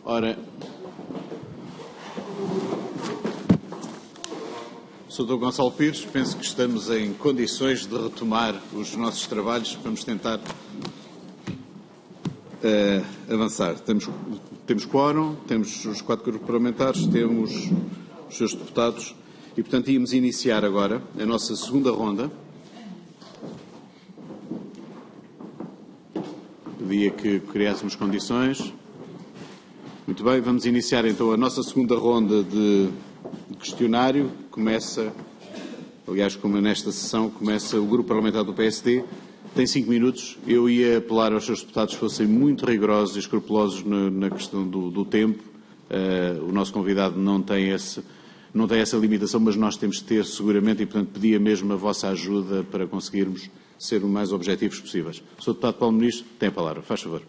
Ora, Sr. Dr. Gonçalo Pires, penso que estamos em condições de retomar os nossos trabalhos. Vamos tentar avançar. Temos quórum, temos os 4 grupos parlamentares, temos os seus deputados e, portanto, íamos iniciar agora a nossa segunda ronda. Pedia que criássemos condições. Muito bem, vamos iniciar então a nossa segunda ronda de questionário. Começa, aliás, como nesta sessão, começa o Grupo Parlamentar do PSD. Tem 5 minutos. Eu ia apelar aos seus deputados que fossem muito rigorosos e escrupulosos na questão do tempo. O nosso convidado não tem essa limitação, mas nós temos de ter seguramente e, portanto, pedia mesmo a vossa ajuda para conseguirmos ser o mais objetivos possíveis. Sr. Deputado Paulo Ministro, tem a palavra. Faz favor.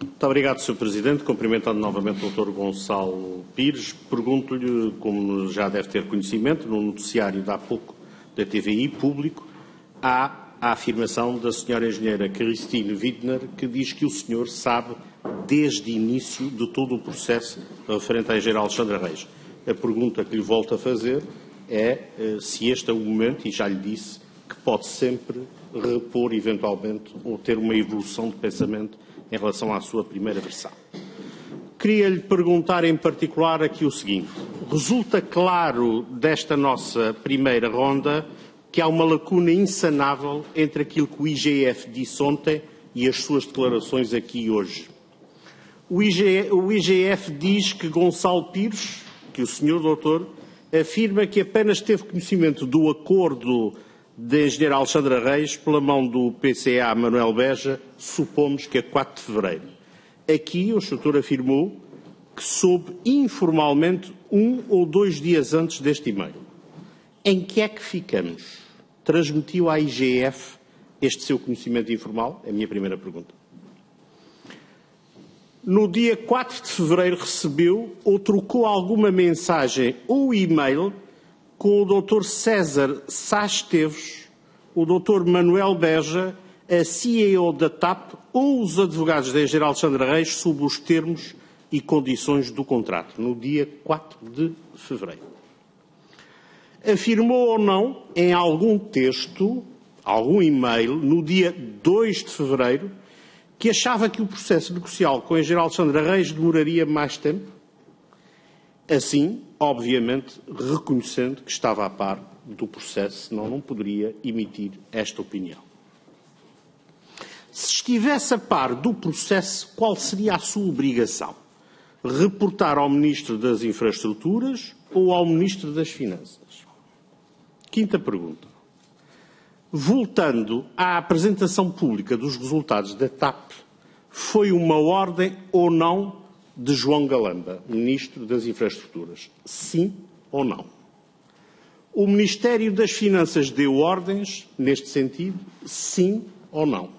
Muito obrigado, Sr. Presidente. Cumprimentando novamente o Dr. Gonçalo Pires, pergunto-lhe, como já deve ter conhecimento, no noticiário de há pouco da TVI público, há a afirmação da Sra. Engenheira Christine Widner, que diz que o senhor sabe desde o início de todo o processo referente à engenheira Alexandra Reis. A pergunta que lhe volto a fazer é se este é o momento, e já lhe disse, que pode sempre repor eventualmente ou ter uma evolução de pensamento em relação à sua primeira versão. Queria-lhe perguntar em particular aqui o seguinte. Resulta claro desta nossa primeira ronda que há uma lacuna insanável entre aquilo que o IGF disse ontem e as suas declarações aqui hoje. O IGF diz que Gonçalo Pires, que o senhor doutor, afirma que apenas teve conhecimento do acordo da engenheira Alexandra Reis pela mão do PCA Manuel Beja, supomos que a 4 de fevereiro. Aqui o instrutor afirmou que soube informalmente 1 ou 2 dias antes deste e-mail. Em que é que ficamos? Transmitiu à IGF este seu conhecimento informal? É a minha primeira pergunta. No dia 4 de fevereiro recebeu ou trocou alguma mensagem ou e-mail com o Dr. César Sá Esteves, o Dr. Manuel Beja, a CEO da TAP ou os advogados da engenheira Alexandra Reis sob os termos e condições do contrato, no dia 4 de fevereiro. Afirmou ou não, em algum texto, algum e-mail, no dia 2 de fevereiro, que achava que o processo negocial com a engenheira Alexandra Reis demoraria mais tempo? Assim, obviamente, reconhecendo que estava a par do processo, senão não poderia emitir esta opinião. Se estivesse a par do processo, qual seria a sua obrigação? Reportar ao Ministro das Infraestruturas ou ao Ministro das Finanças? Quinta pergunta. Voltando à apresentação pública dos resultados da TAP, foi uma ordem ou não de João Galamba, Ministro das Infraestruturas? Sim ou não? O Ministério das Finanças deu ordens neste sentido? Sim ou não?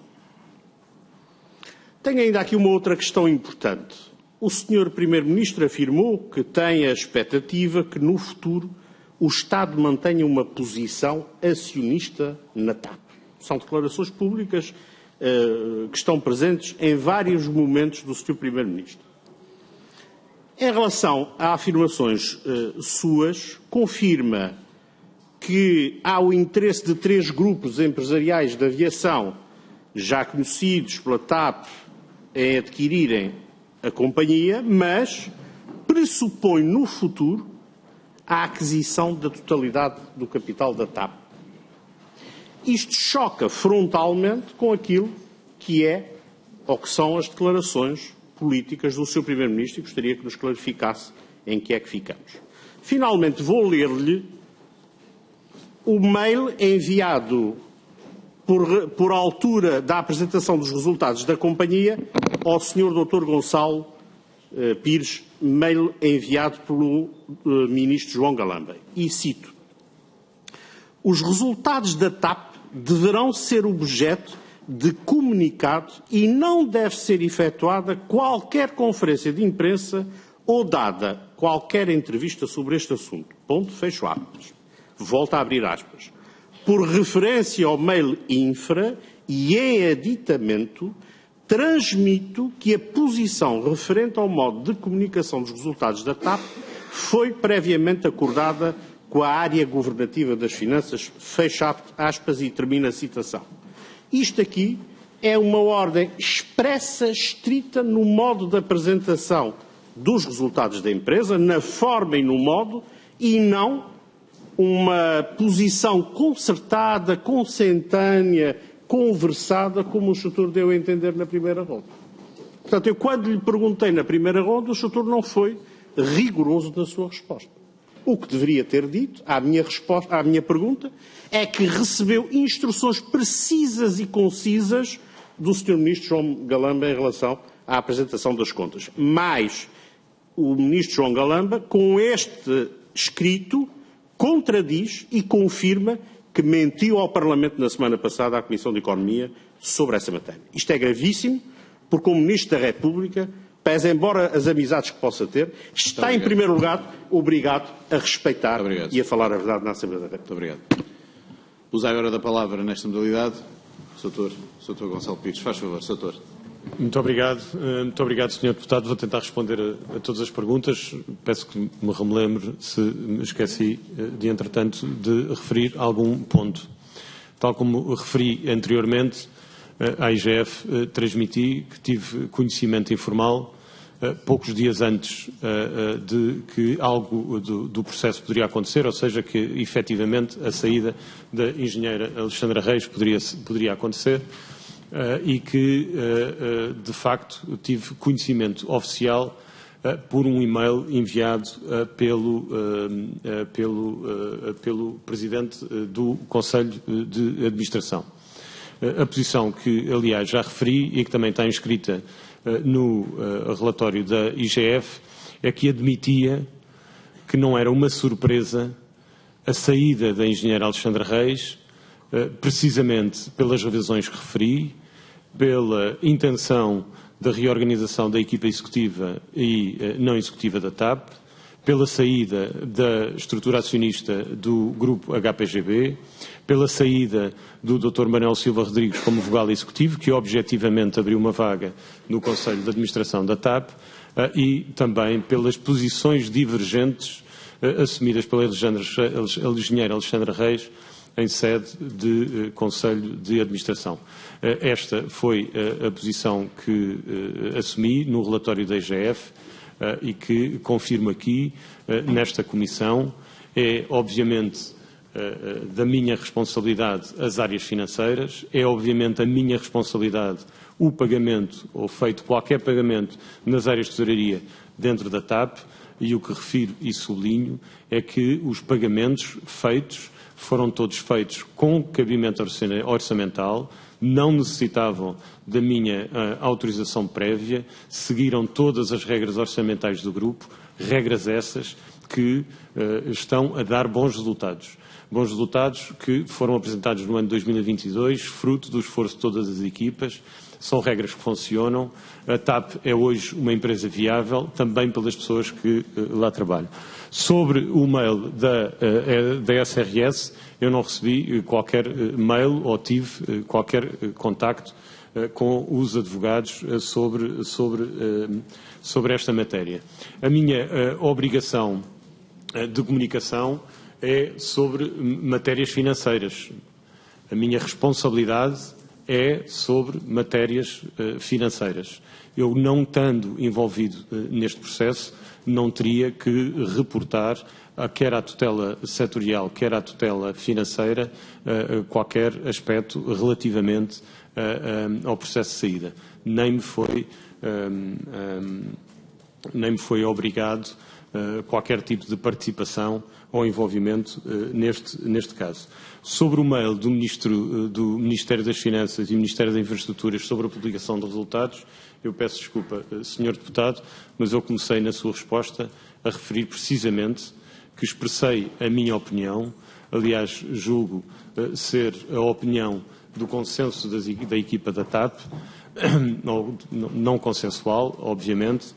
Tenho ainda aqui uma outra questão importante. O Sr. Primeiro-Ministro afirmou que tem a expectativa que no futuro o Estado mantenha uma posição acionista na TAP. São declarações públicas que estão presentes em vários momentos do Sr. Primeiro-Ministro. Em relação a afirmações suas, confirma que há o interesse de 3 grupos empresariais de aviação, já conhecidos pela TAP, em adquirirem a companhia, mas pressupõe no futuro a aquisição da totalidade do capital da TAP. Isto choca frontalmente com aquilo que é ou que são as declarações políticas do Sr. Primeiro-Ministro e gostaria que nos clarificasse em que é que ficamos. Finalmente, vou ler-lhe o mail enviado por altura da apresentação dos resultados da companhia ao Sr. Dr. Gonçalo Pires, mail enviado pelo Ministro João Galamba. E cito: os resultados da TAP deverão ser objeto de comunicado e não deve ser efetuada qualquer conferência de imprensa ou dada qualquer entrevista sobre este assunto. Ponto, fecho aspas. Volta a abrir aspas. Por referência ao mail infra e em aditamento, transmito que a posição referente ao modo de comunicação dos resultados da TAP foi previamente acordada com a área governativa das finanças, fecha aspas e termina a citação. Isto aqui é uma ordem expressa, estrita no modo de apresentação dos resultados da empresa, na forma e no modo, e não uma posição concertada, consentânea, conversada, como o Soutor deu a entender na primeira ronda. Portanto, eu quando lhe perguntei na primeira ronda, o Soutor não foi rigoroso na sua resposta. O que deveria ter dito, à minha pergunta, é que recebeu instruções precisas e concisas do Sr. Ministro João Galamba em relação à apresentação das contas. Mas o Ministro João Galamba, com este escrito, contradiz e confirma que mentiu ao Parlamento na semana passada, à Comissão de Economia, sobre essa matéria. Isto é gravíssimo, porque o Ministro da República, pese embora as amizades que possa ter, está, em primeiro lugar, obrigado a respeitar e a falar a verdade na Assembleia da República. Muito obrigado. Usa agora da palavra nesta modalidade, Soutor Gonçalo Pires. Faz favor, Soutor. Muito obrigado, Sr. Deputado. Vou tentar responder a todas as perguntas. Peço que me relembre se me esqueci, de entretanto, de referir algum ponto. Tal como referi anteriormente, à IGF transmiti que tive conhecimento informal poucos dias antes de que algo do processo poderia acontecer, ou seja, que efetivamente a saída da engenheira Alexandra Reis poderia acontecer. E que, de facto, tive conhecimento oficial por um e-mail enviado pelo Presidente do Conselho de Administração. A posição que, aliás, já referi e que também está inscrita no relatório da IGF é que admitia que não era uma surpresa a saída da engenheira Alexandra Reis, precisamente pelas razões que referi, pela intenção da reorganização da equipa executiva e não executiva da TAP, pela saída da estrutura acionista do grupo HPGB, pela saída do Dr. Manuel Silva Rodrigues como vogal executivo, que objetivamente abriu uma vaga no Conselho de Administração da TAP, e também pelas posições divergentes assumidas pela engenheira Alexandra Reis em sede de Conselho de Administração. Esta foi a posição que assumi no relatório da IGF e que confirmo aqui nesta Comissão. É, obviamente, da minha responsabilidade as áreas financeiras, é, obviamente, a minha responsabilidade o pagamento ou feito qualquer pagamento nas áreas de tesouraria dentro da TAP, e o que refiro e sublinho é que os pagamentos feitos foram todos feitos com cabimento orçamental, não necessitavam da minha autorização prévia, seguiram todas as regras orçamentais do grupo, regras essas que estão a dar bons resultados. Bons resultados que foram apresentados no ano de 2022, fruto do esforço de todas as equipas. São regras que funcionam. A TAP é hoje uma empresa viável, também pelas pessoas que lá trabalham. Sobre o mail da SRS, eu não recebi qualquer mail ou tive qualquer contacto com os advogados sobre esta matéria. A minha obrigação de comunicação é sobre matérias financeiras. A minha responsabilidade é sobre matérias financeiras. Eu, não estando envolvido neste processo, não teria que reportar, quer à tutela setorial, quer à tutela financeira, qualquer aspecto relativamente ao processo de saída. Nem me foi obrigado qualquer tipo de participação ou envolvimento neste caso. Sobre o mail do Ministério das Finanças e Ministério das Infraestruturas sobre a publicação de resultados, eu peço desculpa, Sr. Deputado, mas eu comecei na sua resposta a referir precisamente que expressei a minha opinião, aliás, julgo ser a opinião do consenso da equipa da TAP, não consensual, obviamente,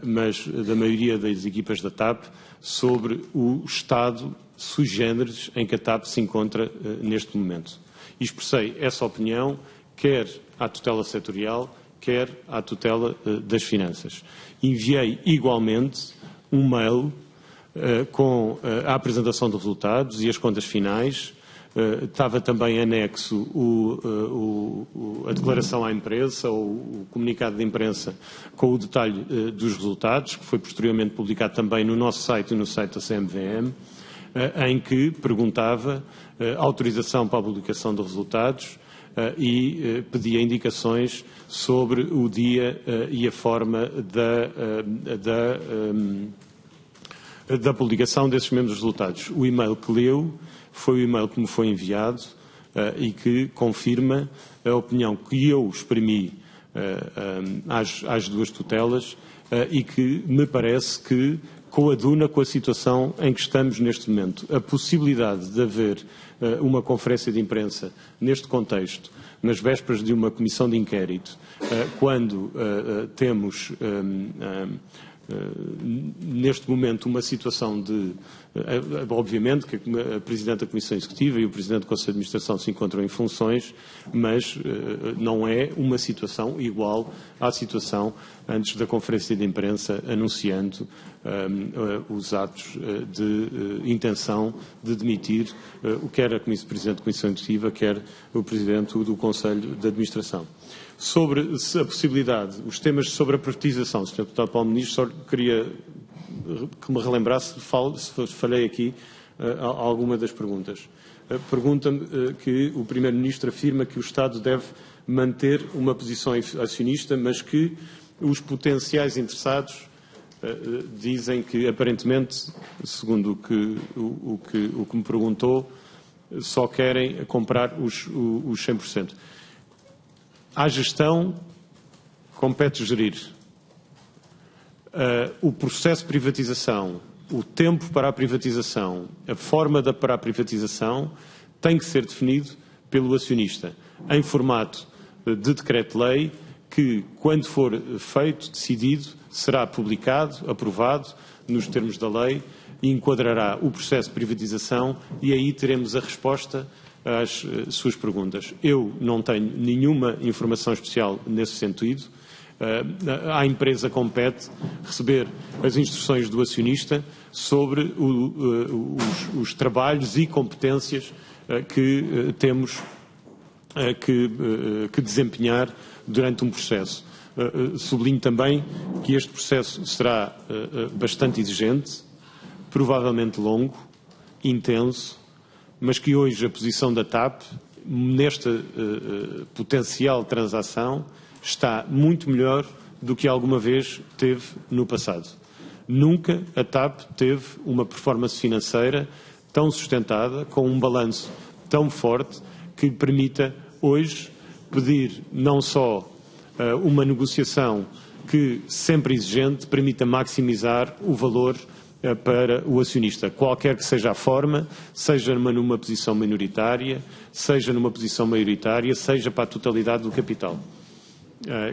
mas da maioria das equipas da TAP, sobre o estado sui generis em que a TAP se encontra neste momento. E expressei essa opinião, quer à tutela setorial, quer à tutela das finanças. Enviei igualmente um mail com a apresentação dos resultados e as contas finais. Estava também anexo a declaração à imprensa, ou o comunicado de imprensa com o detalhe dos resultados, que foi posteriormente publicado também no nosso site e no site da CMVM, em que perguntava autorização para a publicação dos resultados e pedia indicações sobre o dia e a forma da publicação desses mesmos resultados. O e-mail que leu foi o e-mail que me foi enviado e que confirma a opinião que eu exprimi às duas tutelas e que me parece que coaduna com a situação em que estamos neste momento. A possibilidade de haver uma conferência de imprensa neste contexto, nas vésperas de uma comissão de inquérito, quando temos neste momento uma situação de, obviamente que a Presidente da Comissão Executiva e o Presidente do Conselho de Administração se encontram em funções, mas não é uma situação igual à situação antes da conferência de imprensa anunciando os atos de intenção de demitir quer a Presidente da Comissão Executiva, quer o Presidente do Conselho de Administração. Sobre a possibilidade, os temas sobre a privatização, Sr. Deputado Paulo Ministro, só queria que me relembrasse se falhei aqui alguma das perguntas. Pergunta-me que o Primeiro-Ministro afirma que o Estado deve manter uma posição acionista, mas que os potenciais interessados dizem que, aparentemente, segundo o que me perguntou, só querem comprar os 100%. À gestão, compete gerir. O processo de privatização, o tempo para a privatização, a forma para a privatização tem que ser definido pelo acionista, em formato de decreto-lei que, quando for feito, decidido, será publicado, aprovado, nos termos da lei, e enquadrará o processo de privatização e aí teremos a resposta às suas perguntas. Eu não tenho nenhuma informação especial nesse sentido. À empresa compete receber as instruções do acionista sobre os trabalhos e competências que temos que desempenhar durante um processo. Sublinho também que este processo será bastante exigente, provavelmente longo, intenso, mas que hoje a posição da TAP, nesta potencial transação, está muito melhor do que alguma vez teve no passado. Nunca a TAP teve uma performance financeira tão sustentada, com um balanço tão forte, que permita hoje pedir não só uma negociação que, sempre exigente, permita maximizar o valor para o acionista, qualquer que seja a forma, seja numa posição minoritária, seja numa posição maioritária, seja para a totalidade do capital.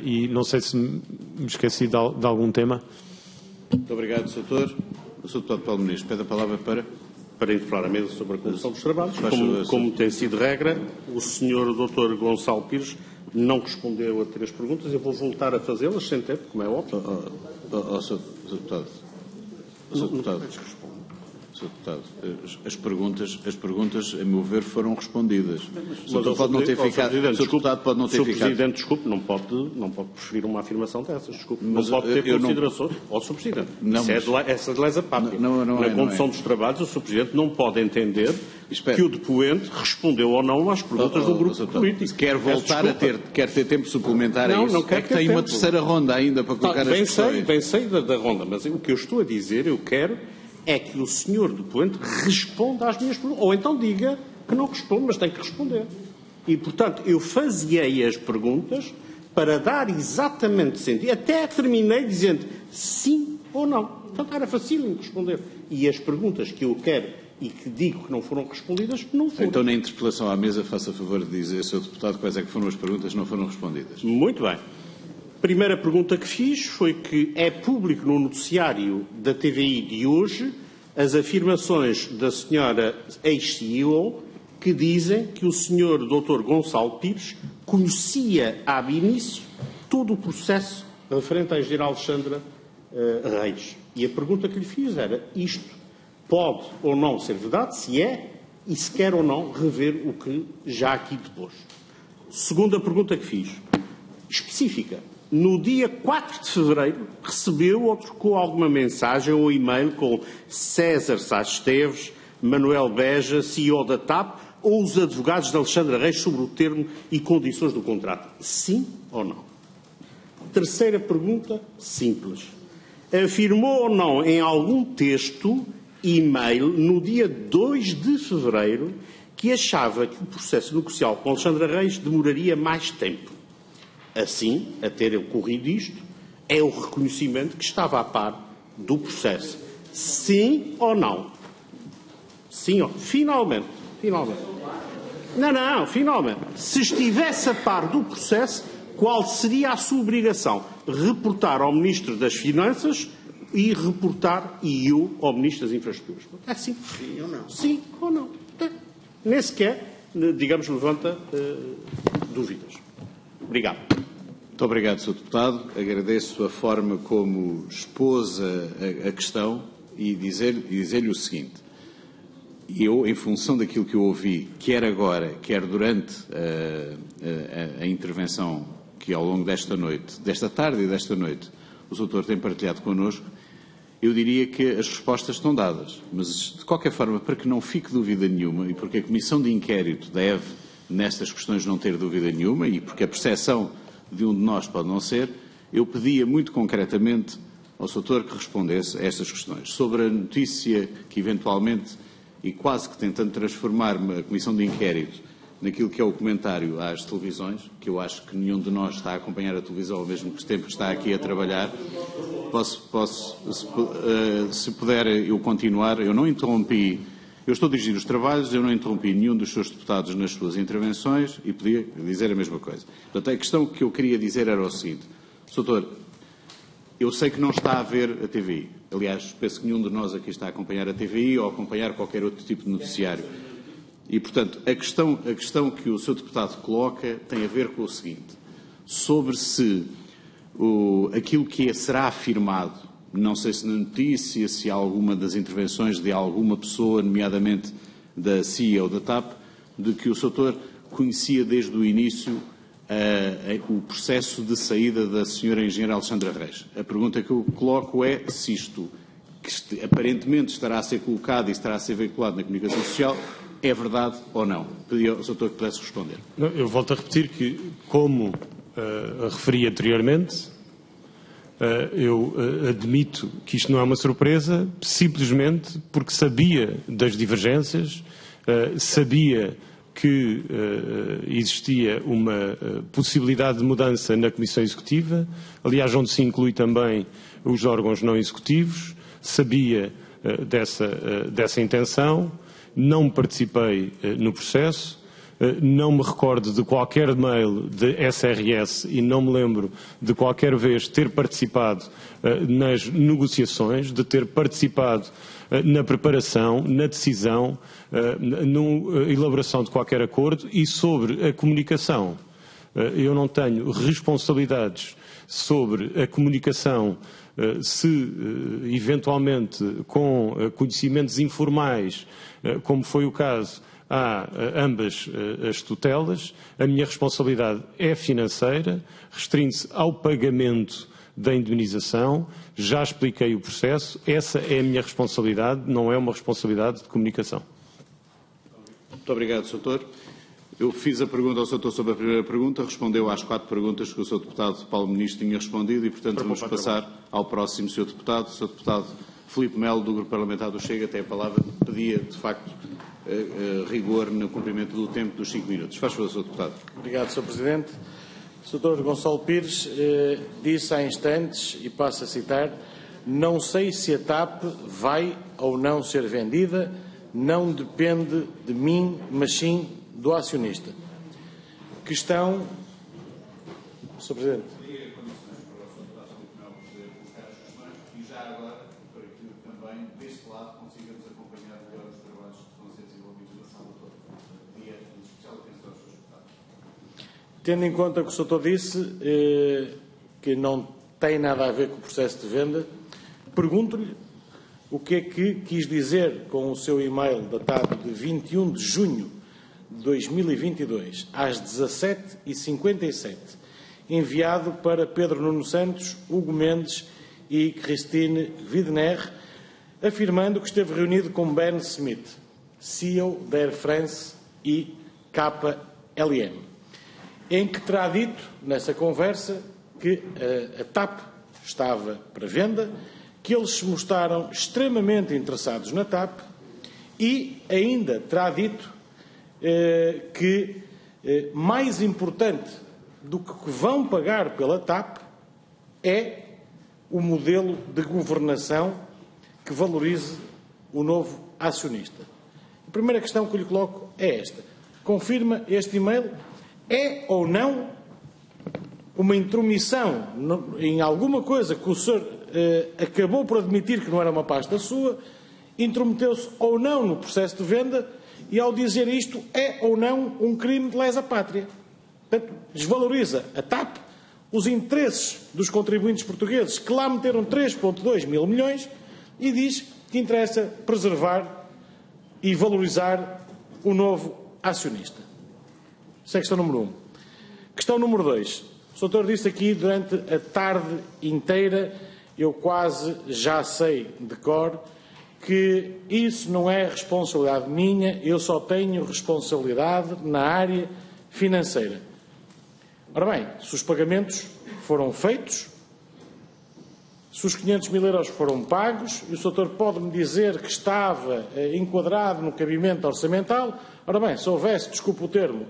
E não sei se me esqueci de algum tema. Muito obrigado, Sr. Doutor. O Sr. Deputado Paulo Ministro pede a palavra para interpelar a mesa sobre a condução dos trabalhos. Como tem sido regra, o Sr. Dr. Gonçalo Pires não respondeu a 3 perguntas. Eu vou voltar a fazê-las sem tempo, como é óbvio. Sr. Deputado. Sr. Deputado, as perguntas, a meu ver, foram respondidas. O Sr. Deputado pode não ter ficado. O Sr. Deputado pode não ter ficado. Sr. Presidente, desculpe, não pode preferir uma afirmação dessas. Desculpe, não pode ter considerações. Ó, Sr. Presidente, essa é de lesa pátria. Na condução dos trabalhos, o Sr. Presidente não pode entender que o depoente respondeu ou não às perguntas do grupo político. Quer ter tempo suplementar a isso? Não quero que tem uma terceira ronda ainda para colocar as questões. Bem sei da ronda, mas o que eu estou a dizer, eu quero é que o senhor depoente responda às minhas perguntas. Ou então diga que não responde, mas tem que responder. E, portanto, eu faziei as perguntas para dar exatamente sentido. Até terminei dizendo sim ou não. Portanto, era fácil responder. E as perguntas que eu quero e que digo que não foram respondidas, não foram. Então, na interpelação à mesa, faça favor de dizer, Sr. Deputado, quais é que foram as perguntas que não foram respondidas. Muito bem. A primeira pergunta que fiz foi que é público no noticiário da TVI de hoje as afirmações da senhora ex-CEO que dizem que o senhor Dr. Gonçalo Pires conhecia ab início todo o processo referente à engenheira Alexandra Reis. E a pergunta que lhe fiz era: isto pode ou não ser verdade, se é, e se quer ou não rever o que já aqui depôs. Segunda pergunta que fiz, específica. No dia 4 de fevereiro, recebeu ou trocou alguma mensagem ou e-mail com César Sá Esteves, Manuel Beja, CEO da TAP, ou os advogados de Alexandra Reis sobre o termo e condições do contrato? Sim ou não? Terceira pergunta, simples. Afirmou ou não em algum texto, e-mail, no dia 2 de fevereiro, que achava que o processo negocial com Alexandra Reis demoraria mais tempo? Assim, a ter ocorrido isto, é o reconhecimento que estava a par do processo. Sim ou não? Sim ou não? Finalmente. Não, finalmente. Se estivesse a par do processo, qual seria a sua obrigação? Reportar ao Ministro das Finanças e reportar eu ao Ministro das Infraestruturas. É assim. Sim ou não? Sim ou não. Nem sequer, digamos, levanta dúvidas. Obrigado. Muito obrigado, Sr. Deputado. Agradeço a forma como expôs a questão e dizer-lhe o seguinte. Eu, em função daquilo que eu ouvi, quer agora, quer durante a intervenção que ao longo desta noite, desta tarde e desta noite, o Sr. Doutor tem partilhado connosco, eu diria que as respostas estão dadas. Mas, de qualquer forma, para que não fique dúvida nenhuma, e porque a Comissão de Inquérito deve, nestas questões, não ter dúvida nenhuma, e porque a percepção de um de nós pode não ser, eu pedia muito concretamente ao Sr. Doutor que respondesse a estas questões. Sobre a notícia que, eventualmente, e quase que tentando transformar a Comissão de Inquérito naquilo que é o comentário às televisões, que eu acho que nenhum de nós está a acompanhar a televisão ao mesmo tempo que está aqui a trabalhar, se puder eu continuar, eu não interrompi, eu estou a dirigir os trabalhos, eu não interrompi nenhum dos seus deputados nas suas intervenções e podia dizer a mesma coisa. Portanto, a questão que eu queria dizer era o seguinte, Sr. Doutor, eu sei que não está a ver a TVI. Aliás, penso que nenhum de nós aqui está a acompanhar a TVI ou a acompanhar qualquer outro tipo de noticiário. E, portanto, a questão que o Sr. Deputado coloca tem a ver com o seguinte, sobre se aquilo que será afirmado, não sei se na notícia, se há alguma das intervenções de alguma pessoa, nomeadamente da CIA ou da TAP, de que o Sr. Doutor conhecia desde o início o processo de saída da Sra. Engenheira Alexandra Reis. A pergunta que eu coloco é se isto, que aparentemente estará a ser colocado e estará a ser veiculado na comunicação social, é verdade ou não? Pedi ao Sr. Doutor que pudesse responder. Não, eu volto a repetir que, como referi anteriormente, eu admito que isto não é uma surpresa, simplesmente porque sabia das divergências, sabia que existia uma possibilidade de mudança na Comissão Executiva, aliás, onde se inclui também os órgãos não executivos, sabia dessa intenção, não participei no processo, não me recordo de qualquer mail de SRS e não me lembro de qualquer vez ter participado nas negociações, de ter participado na preparação, na decisão, na elaboração de qualquer acordo e sobre a comunicação. Eu não tenho responsabilidades sobre a comunicação se eventualmente com conhecimentos informais, como foi o caso, há ambas as tutelas. A minha responsabilidade é financeira, restringe-se ao pagamento da indemnização. Já expliquei o processo. Essa é a minha responsabilidade, não é uma responsabilidade de comunicação. Muito obrigado, Sr. Doutor. Eu fiz a pergunta ao Sr. Doutor sobre a primeira pergunta, respondeu às 4 perguntas que o Sr. Deputado Paulo Ministro tinha respondido e, portanto, vamos passar ao próximo Sr. Deputado. Sr. Deputado Filipe Melo, do Grupo Parlamentar do Chega, tem a palavra. Pedia, de facto, rigor no cumprimento do tempo dos 5 minutos. Faz favor, Sr. Deputado. Obrigado, Sr. Presidente. O Sr. Gonçalo Pires disse há instantes, e passo a citar, não sei se a TAP vai ou não ser vendida, não depende de mim, mas sim do acionista. Questão... Sr. Presidente. Tendo em conta o que o Sr. disse, que não tem nada a ver com o processo de venda, pergunto-lhe o que é que quis dizer com o seu e-mail datado de 21 de junho de 2022, às 17h57, enviado para Pedro Nuno Santos, Hugo Mendes e Christine Widener, afirmando que esteve reunido com Ben Smith, CEO da Air France e KLM, em que terá dito, nessa conversa, que a TAP estava para venda, que eles se mostraram extremamente interessados na TAP e ainda terá dito que mais importante do que vão pagar pela TAP é o modelo de governação que valorize o novo acionista. A primeira questão que eu lhe coloco é esta. Confirma este e-mail? É ou não uma intromissão em alguma coisa que o senhor acabou por admitir que não era uma pasta sua, intrometeu-se ou não no processo de venda e, ao dizer isto, é ou não um crime de lesa pátria? Portanto, desvaloriza a TAP, os interesses dos contribuintes portugueses que lá meteram 3,2 mil milhões e diz que interessa preservar e valorizar o novo acionista. Essa é a questão número 1. Questão número 2. O doutor disse aqui durante a tarde inteira, eu quase já sei de cor, que isso não é responsabilidade minha, eu só tenho responsabilidade na área financeira. Ora bem, se os pagamentos foram feitos, se os 500 mil euros foram pagos, e o doutor pode-me dizer que estava enquadrado no cabimento orçamental, ora bem, se houvesse, desculpe o termo,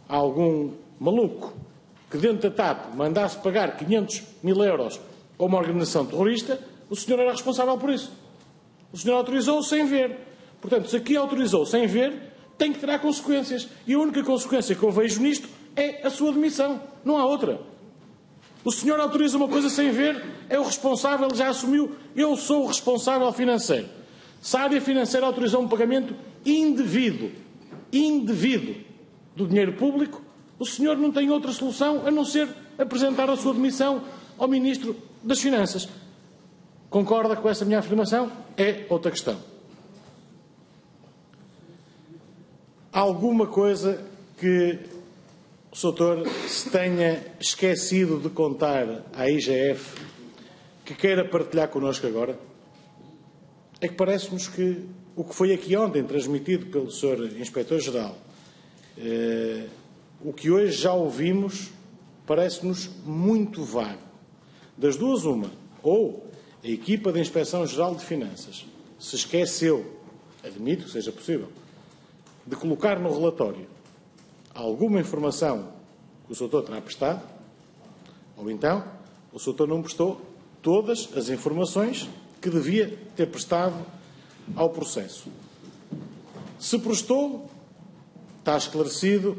algum maluco que dentro da TAP mandasse pagar 500 mil euros a uma organização terrorista, o senhor era responsável por isso. O senhor autorizou sem ver. Portanto, se aqui autorizou sem ver, tem que ter consequências. E a única consequência que eu vejo nisto é a sua demissão. Não há outra. O senhor autoriza uma coisa sem ver, é o responsável, já assumiu, eu sou o responsável financeiro. Se a área financeira autorizou um pagamento indevido do dinheiro público, o senhor não tem outra solução a não ser apresentar a sua demissão ao Ministro das Finanças. Concorda com essa minha afirmação? É outra questão. Há alguma coisa que o doutor se tenha esquecido de contar à IGF que queira partilhar connosco agora? É que parece-nos que o que foi aqui ontem transmitido pelo Sr. Inspetor-Geral, o que hoje já ouvimos, parece-nos muito vago. Das duas, uma. Ou a equipa da Inspeção-Geral de Finanças se esqueceu, admito que seja possível, de colocar no relatório alguma informação que o doutor terá prestado, ou então o doutor não prestou todas as informações que devia ter prestado ao processo. Se prestou, está esclarecido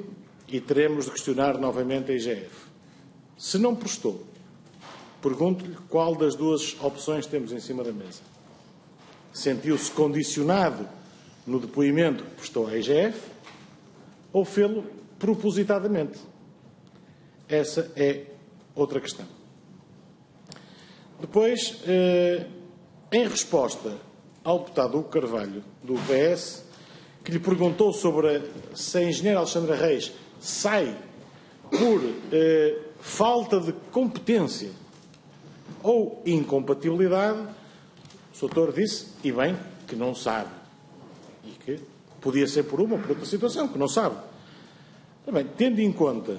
e teremos de questionar novamente a IGF. Se não prestou, pergunto-lhe qual das duas opções temos em cima da mesa. Sentiu-se condicionado no depoimento que prestou à IGF ou fê-lo propositadamente? Essa é outra questão. Depois, em resposta ao deputado Hugo Carvalho, do PS, que lhe perguntou sobre se a engenheira Alexandra Reis sai por falta de competência ou incompatibilidade, o doutor disse, e bem, que não sabe. E que podia ser por uma ou por outra situação, que não sabe. Também, tendo em conta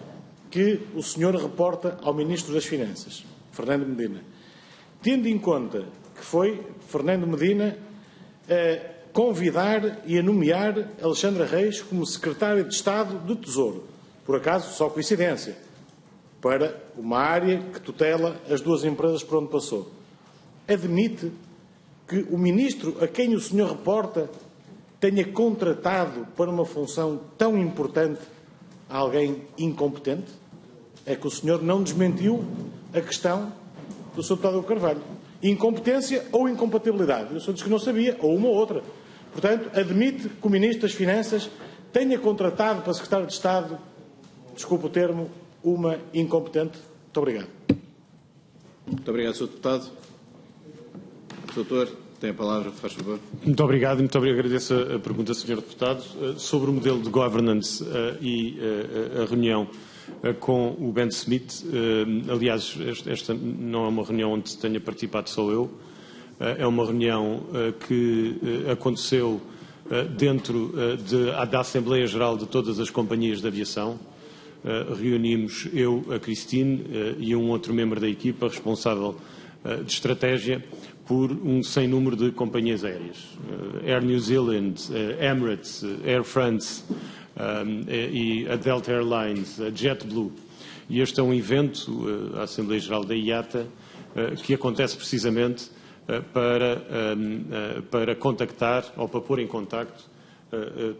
que o senhor reporta ao Ministro das Finanças, Fernando Medina, tendo em conta que foi Fernando Medina a convidar e a nomear Alexandra Reis como Secretária de Estado do Tesouro, por acaso, só coincidência, para uma área que tutela as duas empresas por onde passou. Admite que o Ministro a quem o senhor reporta tenha contratado para uma função tão importante alguém incompetente? É que o senhor não desmentiu a questão do Sr. Deputado Carvalho. Incompetência ou incompatibilidade? O senhor disse que não sabia, ou uma ou outra. Portanto, admite que o Ministro das Finanças tenha contratado para Secretário de Estado desculpe o termo, uma incompetente. Muito obrigado. Muito obrigado, Sr. Deputado. Doutor, tem a palavra, faz favor. Muito obrigado. Agradeço a pergunta, Sr. Deputado. Sobre o modelo de governance e a reunião com o Ben Smith, aliás, esta não é uma reunião onde tenha participado só eu, é uma reunião que aconteceu dentro da Assembleia Geral de todas as companhias de aviação. Reunimos eu, a Christine e um outro membro da equipa responsável de estratégia por um sem número de companhias aéreas. Air New Zealand, Emirates, Air France e a Delta Airlines, a JetBlue. E este é um evento, a Assembleia Geral da IATA, que acontece precisamente para contactar ou para pôr em contacto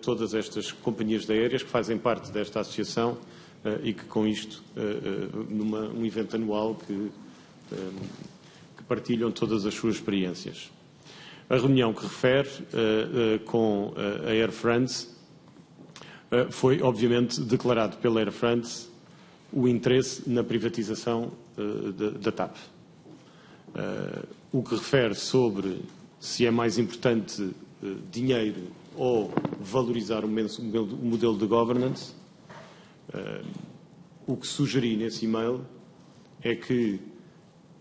todas estas companhias aéreas que fazem parte desta associação e que com isto, num evento anual que partilham todas as suas experiências. A reunião que refere com a Air France foi, obviamente, declarado pela Air France o interesse na privatização da TAP. O que refere sobre se é mais importante dinheiro ou valorizar o modelo de governance, o que sugeri nesse e-mail é que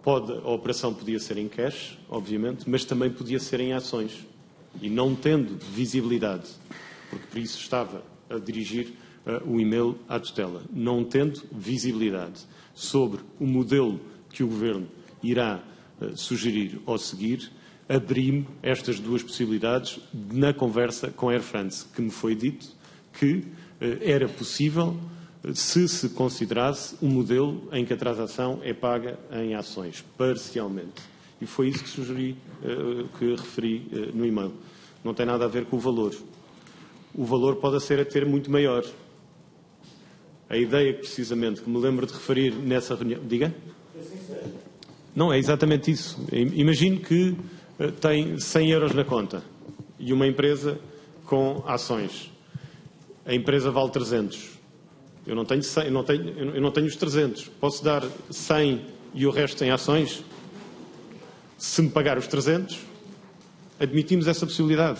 a operação podia ser em cash, obviamente, mas também podia ser em ações. E não tendo visibilidade, porque por isso estava a dirigir o e-mail à tutela, não tendo visibilidade sobre o modelo que o Governo irá sugerir ou seguir, abri-me estas duas possibilidades na conversa com a Air France, que me foi dito que era possível se considerasse um modelo em que a transação é paga em ações, parcialmente. E foi isso que sugeri, que referi no e-mail. Não tem nada a ver com o valor. O valor pode ser a ter muito maior. A ideia, precisamente, que me lembro de referir nessa reunião... Diga? Não, é exatamente isso. Imagino que tem 100 euros na conta e uma empresa com ações. A empresa vale 300. Eu não tenho 100, eu não tenho os 300. Posso dar 100 e o resto em ações? Se me pagar os 300, admitimos essa possibilidade.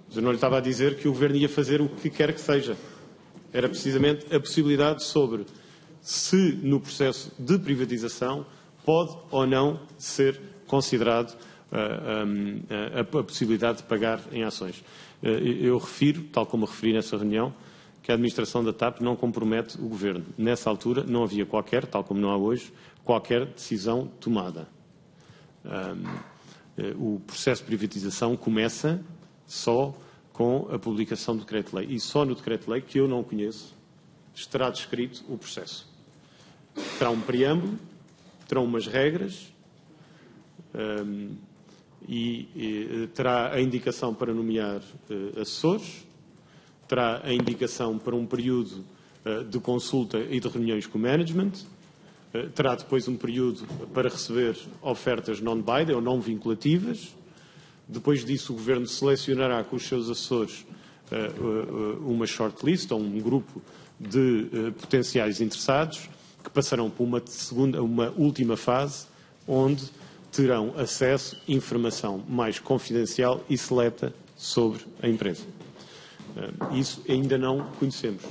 Mas eu não lhe estava a dizer que o Governo ia fazer o que quer que seja. Era precisamente a possibilidade sobre se no processo de privatização pode ou não ser considerado a possibilidade de pagar em ações. Eu refiro, tal como referi nessa reunião, que a administração da TAP não compromete o Governo. Nessa altura não havia qualquer, tal como não há hoje, qualquer decisão tomada. O processo de privatização começa só com a publicação do decreto-lei. E só no decreto-lei, que eu não conheço, estará descrito o processo. Terá um preâmbulo, terão umas regras e terá a indicação para nomear assessores, terá a indicação para um período de consulta e de reuniões com o management, terá depois um período para receber ofertas non-binding ou não vinculativas. Depois disso, o Governo selecionará com os seus assessores uma shortlist ou um grupo de potenciais interessados que passarão por uma última fase onde terão acesso a informação mais confidencial e seleta sobre a empresa. Isso ainda não conhecemos.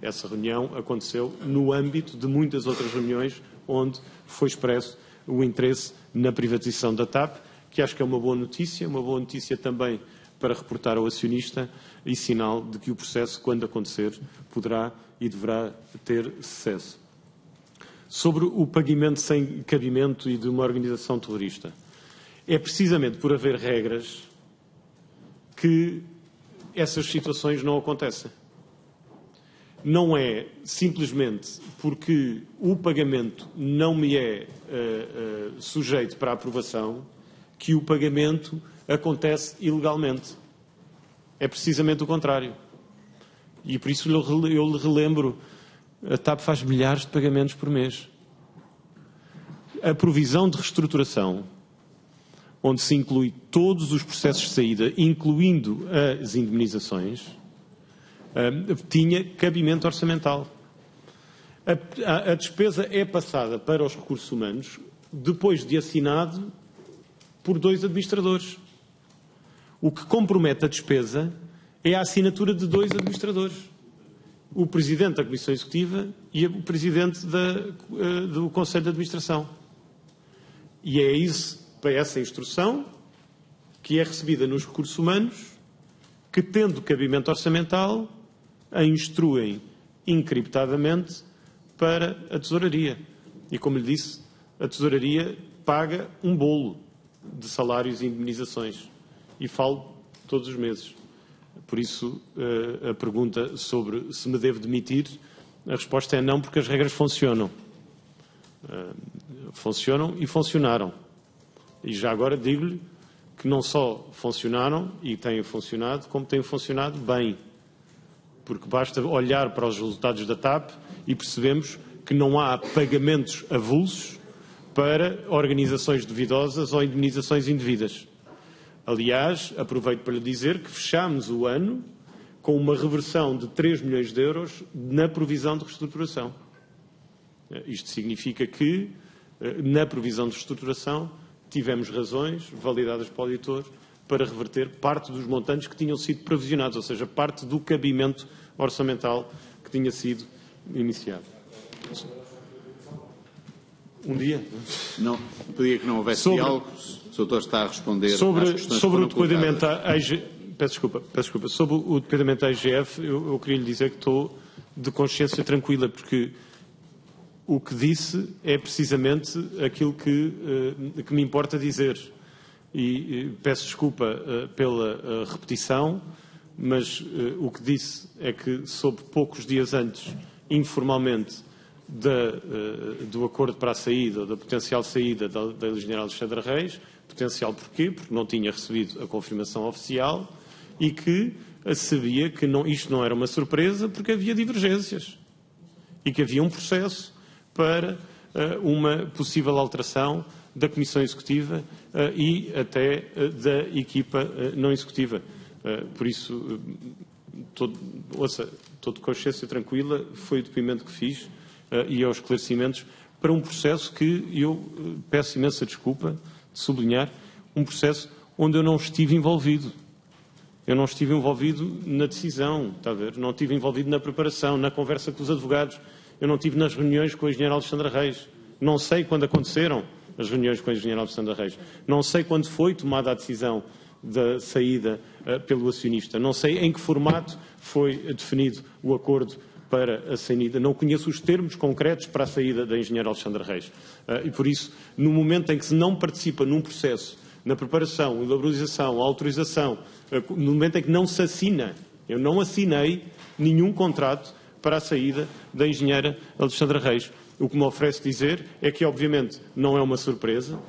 Essa reunião aconteceu no âmbito de muitas outras reuniões onde foi expresso o interesse na privatização da TAP, que acho que é uma boa notícia também para reportar ao acionista e sinal de que o processo, quando acontecer, poderá e deverá ter sucesso. Sobre o pagamento sem cabimento e de uma organização terrorista. É precisamente por haver regras que essas situações não acontecem. Não é simplesmente porque o pagamento não me é sujeito para aprovação que o pagamento acontece ilegalmente. É precisamente o contrário. E por isso eu lhe relembro, a TAP faz milhares de pagamentos por mês. A provisão de reestruturação, onde se inclui todos os processos de saída, incluindo as indemnizações, tinha cabimento orçamental. A despesa é passada para os recursos humanos depois de assinado por 2 administradores. O que compromete a despesa é a assinatura de 2 administradores. O Presidente da Comissão Executiva e o Presidente do Conselho de Administração. E é isso, para essa instrução, que é recebida nos recursos humanos, que, tendo cabimento orçamental, a instruem encriptadamente para a Tesouraria. E, como lhe disse, a Tesouraria paga um bolo de salários e indemnizações. E falo todos os meses. Por isso, a pergunta sobre se me devo demitir, a resposta é não, porque as regras funcionam. Funcionam e funcionaram. E já agora digo-lhe que não só funcionaram e têm funcionado, como têm funcionado bem. Porque basta olhar para os resultados da TAP e percebemos que não há pagamentos avulsos para organizações duvidosas ou indemnizações indevidas. Aliás, aproveito para lhe dizer que fechámos o ano com uma reversão de 3 milhões de euros na provisão de reestruturação. Isto significa que, na provisão de reestruturação, tivemos razões validadas pelo auditor para reverter parte dos montantes que tinham sido provisionados, ou seja, parte do cabimento orçamental que tinha sido iniciado. Um dia? Não, pedia que não houvesse diálogo. O Sr. Doutor está a responder às questões que sobre foram o dependimento colocadas. Peço desculpa. Sobre o dependimento à IGF, eu queria lhe dizer que estou de consciência tranquila, porque o que disse é precisamente aquilo que me importa dizer. E peço desculpa pela repetição, mas o que disse é que, soube poucos dias antes, informalmente, do acordo para a saída, ou da potencial saída da Engenheira Alexandra Reis. Potencial porquê? Porque não tinha recebido a confirmação oficial e que sabia que isto não era uma surpresa, porque havia divergências e que havia um processo para uma possível alteração da Comissão Executiva e até da equipa não executiva. Por isso, estou de consciência tranquila, foi o depoimento que fiz e aos esclarecimentos para um processo que eu peço imensa desculpa de sublinhar, um processo onde eu não estive envolvido. Eu não estive envolvido na decisão, está a ver? Não estive envolvido na preparação, na conversa com os advogados. Eu não estive nas reuniões com a Engenheira Alexandra Reis. Não sei quando aconteceram as reuniões com a Engenheira Alexandra Reis. Não sei quando foi tomada a decisão da saída pelo acionista. Não sei em que formato foi definido o acordo para a saída. Não conheço os termos concretos para a saída da Engenheira Alexandra Reis. E, por isso, no momento em que se não participa num processo, na preparação, elaboração, autorização, no momento em que não se assina, eu não assinei nenhum contrato para a saída da Engenheira Alexandra Reis. O que me oferece dizer é que, obviamente, não é uma surpresa,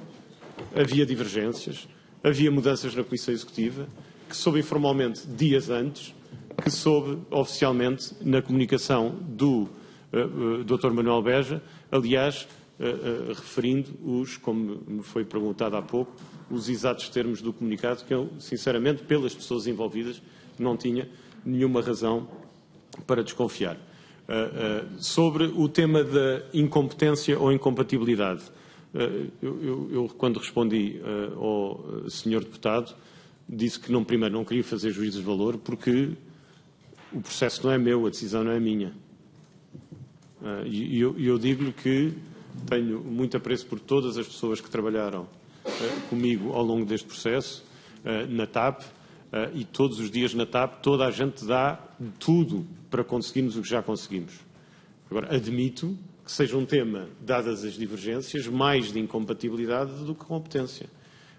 havia divergências, havia mudanças na Comissão Executiva, que soube informalmente dias antes, que soube oficialmente na comunicação do Dr. Manuel Beja, aliás, referindo como me foi perguntado há pouco, os exatos termos do comunicado, que eu, sinceramente, pelas pessoas envolvidas, não tinha nenhuma razão para desconfiar. Sobre o tema da incompetência ou incompatibilidade, eu quando respondi ao Sr. Deputado, disse que primeiro não queria fazer juízo de valor porque o processo não é meu, a decisão não é minha. E eu digo-lhe que tenho muito apreço por todas as pessoas que trabalharam comigo ao longo deste processo, na TAP, e todos os dias na TAP toda a gente dá tudo para conseguirmos o que já conseguimos. Agora, admito que seja um tema, dadas as divergências, mais de incompatibilidade do que competência.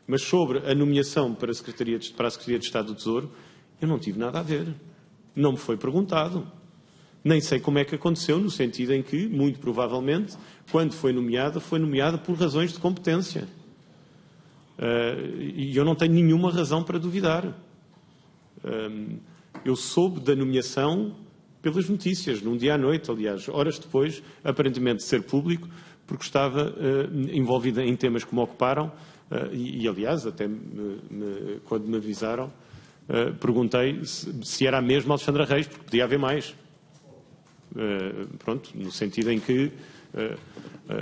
Mas sobre a nomeação para a Secretaria de Estado do Tesouro, eu não tive nada a ver. Não me foi perguntado. Nem sei como é que aconteceu, no sentido em que, muito provavelmente, quando foi nomeada por razões de competência. E eu não tenho nenhuma razão para duvidar. Eu soube da nomeação pelas notícias, num dia à noite, aliás, horas depois, aparentemente de ser público, porque estava envolvida em temas que me ocuparam, e aliás, até quando me avisaram, perguntei se era a mesma Alexandra Reis, porque podia haver mais. Pronto, no sentido em que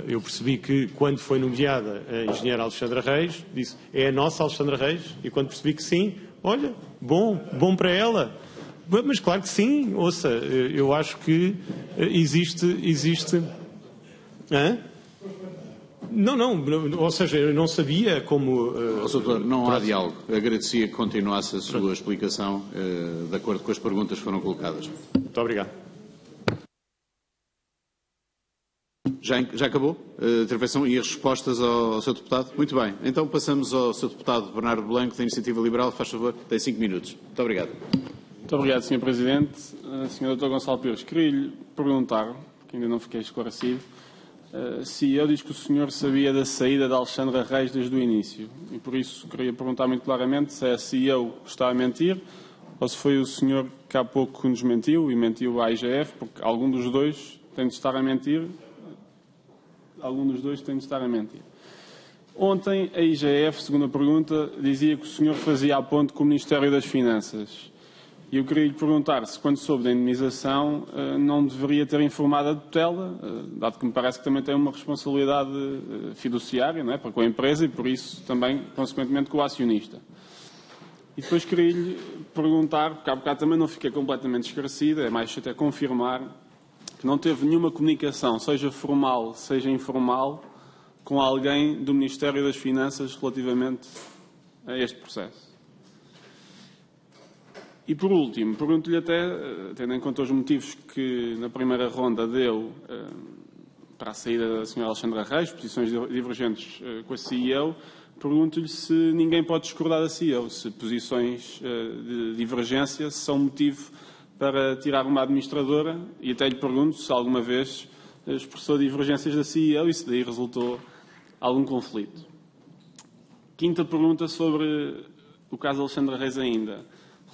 eu percebi que, quando foi nomeada a engenheira Alexandra Reis, disse, é a nossa Alexandra Reis, e quando percebi que sim, olha, bom para ela. Mas claro que sim, ouça, eu acho que existe... Hã? Não, ou seja, eu não sabia como... Doutor, não há diálogo. Agradecia que continuasse a sua explicação de acordo com as perguntas que foram colocadas. Muito obrigado. Já acabou a intervenção e as respostas ao Sr. Deputado? Muito bem. Então passamos ao Sr. Deputado Bernardo Blanco, da Iniciativa Liberal. Faz favor, tem 5 minutos. Muito obrigado. Muito obrigado, Sr. Presidente. Sr. Dr. Gonçalo Pires, queria-lhe perguntar, porque ainda não fiquei esclarecido, se eu disse que o senhor sabia da saída de Alexandra Reis desde o início. E por isso queria perguntar muito claramente se é a CEO que está a mentir ou se foi o senhor que há pouco nos mentiu e mentiu à IGF, porque algum dos dois tem de estar a mentir. Ontem, a IGF, segundo a pergunta, dizia que o senhor fazia a ponte com o Ministério das Finanças. E eu queria lhe perguntar se, quando soube da indemnização, não deveria ter informado a tutela, dado que me parece que também tem uma responsabilidade fiduciária, não é, para com a empresa e, por isso, também, consequentemente, com o acionista. E depois queria lhe perguntar, porque há bocado também não fiquei completamente esclarecido, é mais até confirmar, que não teve nenhuma comunicação, seja formal, seja informal, com alguém do Ministério das Finanças relativamente a este processo. E, por último, pergunto-lhe até, tendo em conta os motivos que na primeira ronda deu para a saída da Sra. Alexandra Reis, posições divergentes com a CEO, pergunto-lhe se ninguém pode discordar da CEO, se posições de divergência são motivo para tirar uma administradora, e até lhe pergunto se alguma vez expressou divergências da CEO e se daí resultou algum conflito. Quinta pergunta sobre o caso Alexandra Reis ainda.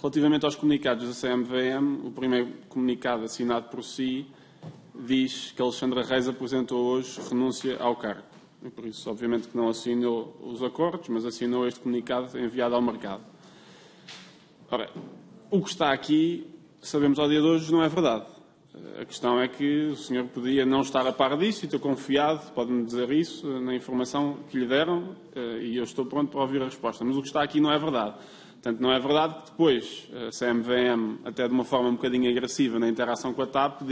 Relativamente aos comunicados da CMVM, o primeiro comunicado assinado por si diz que Alexandra Reis apresentou hoje renúncia ao cargo. E por isso, obviamente, que não assinou os acordos, mas assinou este comunicado enviado ao mercado. Ora, o que está aqui, sabemos ao dia de hoje, não é verdade. A questão é que o senhor podia não estar a par disso e estou confiado, pode-me dizer isso, na informação que lhe deram e eu estou pronto para ouvir a resposta. Mas o que está aqui não é verdade. Portanto, não é verdade que depois a CMVM, até de uma forma um bocadinho agressiva na interação com a TAP,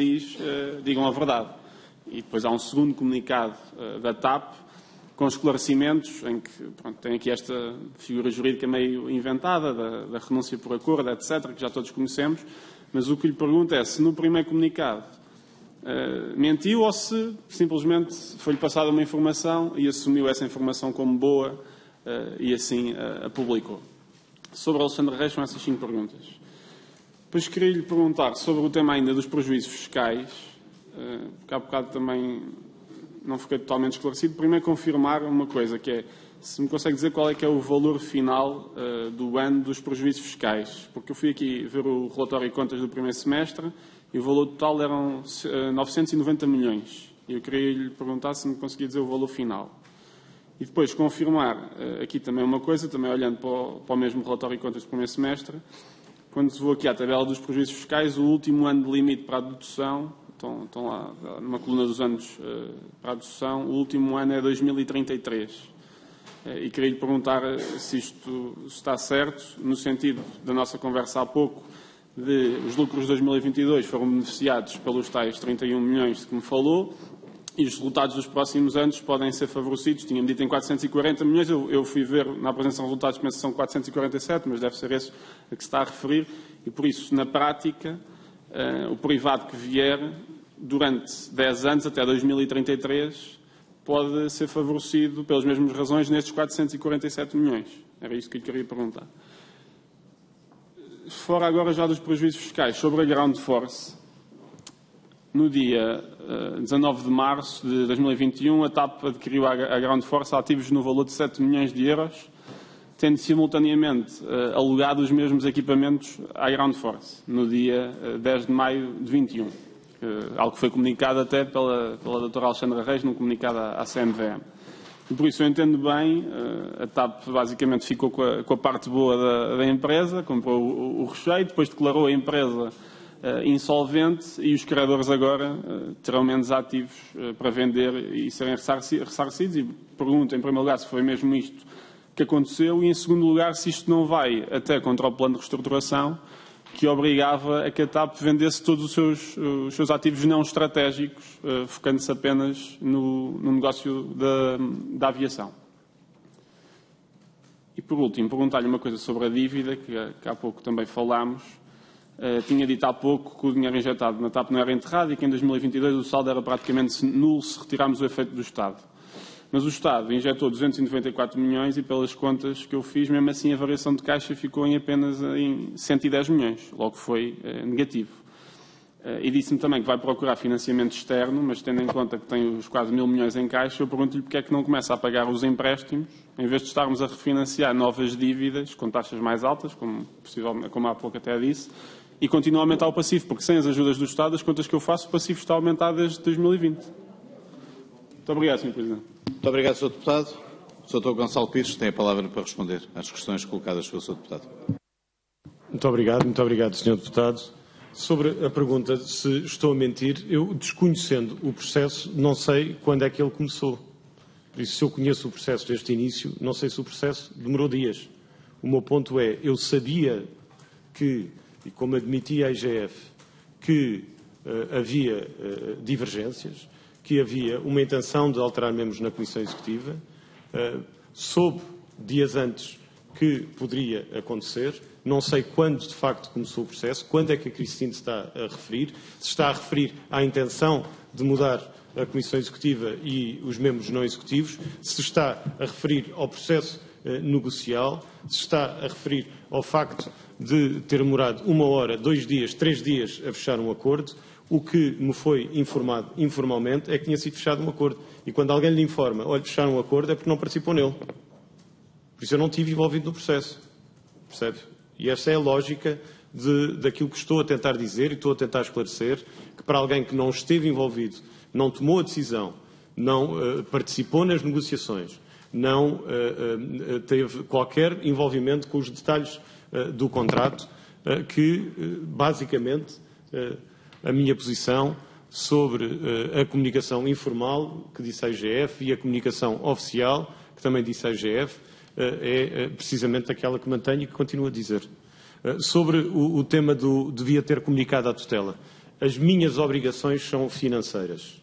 digam a verdade. E depois há um segundo comunicado da TAP com esclarecimentos em que tem aqui esta figura jurídica meio inventada da renúncia por acordo, etc., que já todos conhecemos. Mas o que lhe pergunto é se no primeiro comunicado mentiu ou se simplesmente foi-lhe passada uma informação e assumiu essa informação como boa e assim a publicou. Sobre Alexandra Reis, são essas 5 perguntas. Depois queria lhe perguntar sobre o tema ainda dos prejuízos fiscais, porque há bocado também não fiquei totalmente esclarecido. Primeiro confirmar uma coisa, que é se me consegue dizer qual é que é o valor final do ano dos prejuízos fiscais, porque eu fui aqui ver o relatório de contas do primeiro semestre e o valor total eram 990 milhões. E eu queria lhe perguntar se me conseguia dizer o valor final. E depois confirmar aqui também uma coisa, também olhando para o mesmo relatório de contas do primeiro semestre, quando se vou aqui à tabela dos prejuízos fiscais, o último ano de limite para a dedução, estão lá numa coluna dos anos para a dedução, o último ano é 2033. E queria lhe perguntar se isto está certo, no sentido da nossa conversa há pouco, de os lucros de 2022 foram beneficiados pelos tais 31 milhões de que me falou, e os resultados dos próximos anos podem ser favorecidos. Tinha-me dito em 440 milhões, eu fui ver na apresentação de resultados, penso que são 447, mas deve ser esse a que se está a referir, e por isso, na prática, o privado que vier, durante 10 anos, até 2033, pode ser favorecido, pelas mesmas razões, nestes 447 milhões. Era isto que lhe queria perguntar. Fora agora já dos prejuízos fiscais, sobre a Ground Force, no dia 19 de março de 2021, a TAP adquiriu a Ground Force ativos no valor de 7 milhões de euros, tendo simultaneamente alugado os mesmos equipamentos à Ground Force, no dia 10 de maio de 21. Algo que foi comunicado até pela doutora Alexandra Reis, num comunicado à CMVM. E por isso eu entendo bem, a TAP basicamente ficou com a parte boa da empresa, comprou o recheio, depois declarou a empresa insolvente e os credores agora terão menos ativos para vender e serem ressarcidos. E pergunto, em primeiro lugar, se foi mesmo isto que aconteceu e, em segundo lugar, se isto não vai até contra o plano de reestruturação que obrigava a que a TAP vendesse todos os seus ativos não estratégicos, focando-se apenas no negócio da aviação. E, por último, perguntar-lhe uma coisa sobre a dívida, que há pouco também falámos. Tinha dito há pouco que o dinheiro injetado na TAP não era enterrado e que em 2022 o saldo era praticamente nulo se retirarmos o efeito do Estado. Mas o Estado injetou 294 milhões e, pelas contas que eu fiz, mesmo assim a variação de caixa ficou em apenas 110 milhões. Logo foi negativo. E disse-me também que vai procurar financiamento externo, mas tendo em conta que tem os quase 1.000 milhões em caixa, eu pergunto-lhe porque é que não começa a pagar os empréstimos, em vez de estarmos a refinanciar novas dívidas com taxas mais altas, como há pouco até disse, e continua a aumentar o passivo, porque sem as ajudas do Estado, as contas que eu faço, o passivo está a aumentar desde 2020. Muito obrigado, Sr. Presidente. Muito obrigado, Sr. Deputado. O Dr. Gonçalo Pires tem a palavra para responder às questões colocadas pelo Sr. Deputado. Muito obrigado, Sr. Deputado. Sobre a pergunta se estou a mentir, eu, desconhecendo o processo, não sei quando é que ele começou. Por isso, se eu conheço o processo desde o início, não sei se o processo demorou dias. O meu ponto é, eu sabia que, e como admitia a IGF, que havia divergências, que havia uma intenção de alterar membros na Comissão Executiva, soube dias antes que poderia acontecer. Não sei quando, de facto, começou o processo, quando é que a Cristina está a referir, se está a referir à intenção de mudar a Comissão Executiva e os membros não executivos, se está a referir ao processo negocial, se está a referir ao facto de ter demorado 1 hora, 2 dias, 3 dias a fechar um acordo. O que me foi informado informalmente é que tinha sido fechado um acordo. E quando alguém lhe informa, olha, fechar um acordo, é porque não participou nele. Por isso eu não estive envolvido no processo. Percebe? E essa é a lógica daquilo que estou a tentar dizer e estou a tentar esclarecer, que para alguém que não esteve envolvido, não tomou a decisão, não participou nas negociações, não teve qualquer envolvimento com os detalhes do contrato, que basicamente a minha posição sobre a comunicação informal que disse a IGF e a comunicação oficial que também disse a IGF é precisamente aquela que mantenho e que continuo a dizer. Sobre o tema do devia ter comunicado à tutela, as minhas obrigações são financeiras.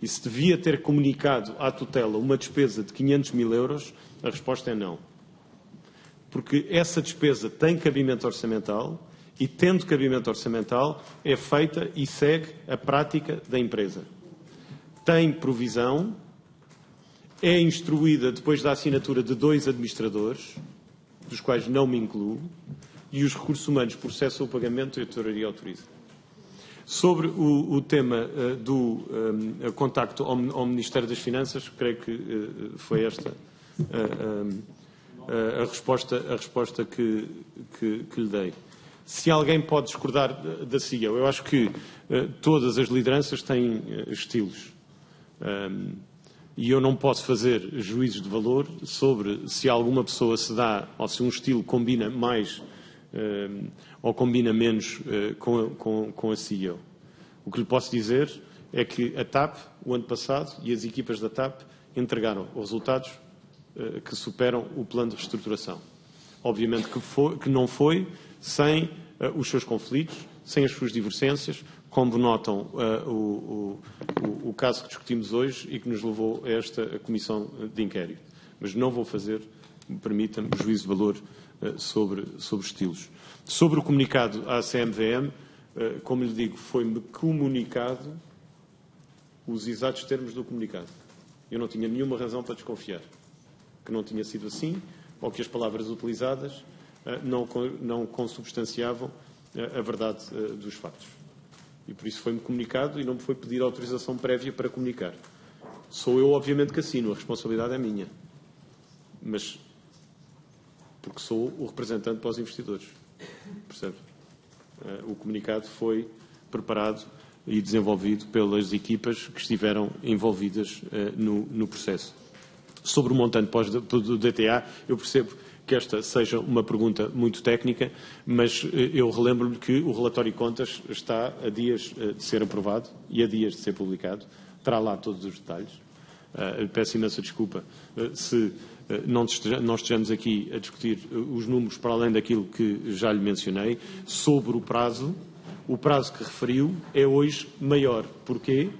E se devia ter comunicado à tutela uma despesa de 500 mil euros, a resposta é não. Porque essa despesa tem cabimento orçamental e, tendo cabimento orçamental, é feita e segue a prática da empresa. Tem provisão, é instruída depois da assinatura de 2 administradores, dos quais não me incluo, e os recursos humanos processam o pagamento e a tesouraria autoriza. Sobre o tema do contacto ao Ministério das Finanças, creio que foi esta a resposta que lhe dei. Se alguém pode discordar da CEO, eu acho que todas as lideranças têm estilos. E eu não posso fazer juízos de valor sobre se alguma pessoa se dá, ou se um estilo combina mais ou combina menos com a CEO. O que lhe posso dizer é que a TAP, o ano passado, e as equipas da TAP entregaram resultados que superam o plano de reestruturação. Obviamente que não foi sem os seus conflitos, sem as suas divergências, como notam o caso que discutimos hoje e que nos levou a esta comissão de inquérito. Mas não vou fazer, permita-me, juízo de valor sobre estilos. Sobre o comunicado à CMVM, como lhe digo, foi-me comunicado os exatos termos do comunicado. Eu não tinha nenhuma razão para desconfiar que não tinha sido assim, ou que as palavras utilizadas não consubstanciavam a verdade dos factos. E por isso foi-me comunicado e não me foi pedir autorização prévia para comunicar. Sou eu, obviamente, que assino, a responsabilidade é minha. Mas porque sou o representante para os investidores. Percebe? O comunicado foi preparado e desenvolvido pelas equipas que estiveram envolvidas no processo. Sobre o montante do DTA, eu percebo que esta seja uma pergunta muito técnica, mas eu relembro-lhe que o relatório de contas está a dias de ser aprovado e a dias de ser publicado. Terá lá todos os detalhes. Peço imensa desculpa se não estejamos aqui a discutir os números para além daquilo que já lhe mencionei. Sobre o prazo que referiu é hoje maior. Porquê?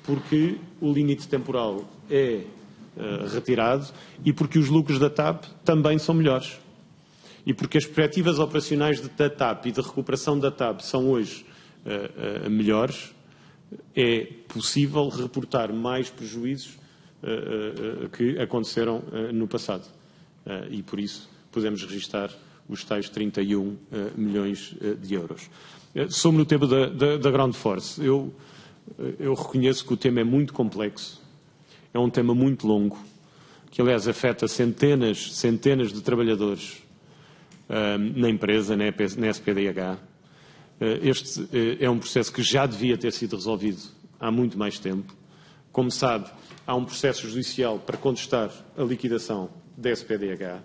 Porque o limite temporal é retirado e porque os lucros da TAP também são melhores. E porque as perspectivas operacionais da TAP e de recuperação da TAP são hoje melhores, é possível reportar mais prejuízos que aconteceram no passado. E por isso podemos registrar os tais 31 milhões de euros. Sobre o tema da Ground Force, eu reconheço que o tema é muito complexo. É um tema muito longo, que aliás afeta centenas de trabalhadores na empresa, na SPDH. Este é um processo que já devia ter sido resolvido há muito mais tempo. Como sabe, há um processo judicial para contestar a liquidação da SPDH.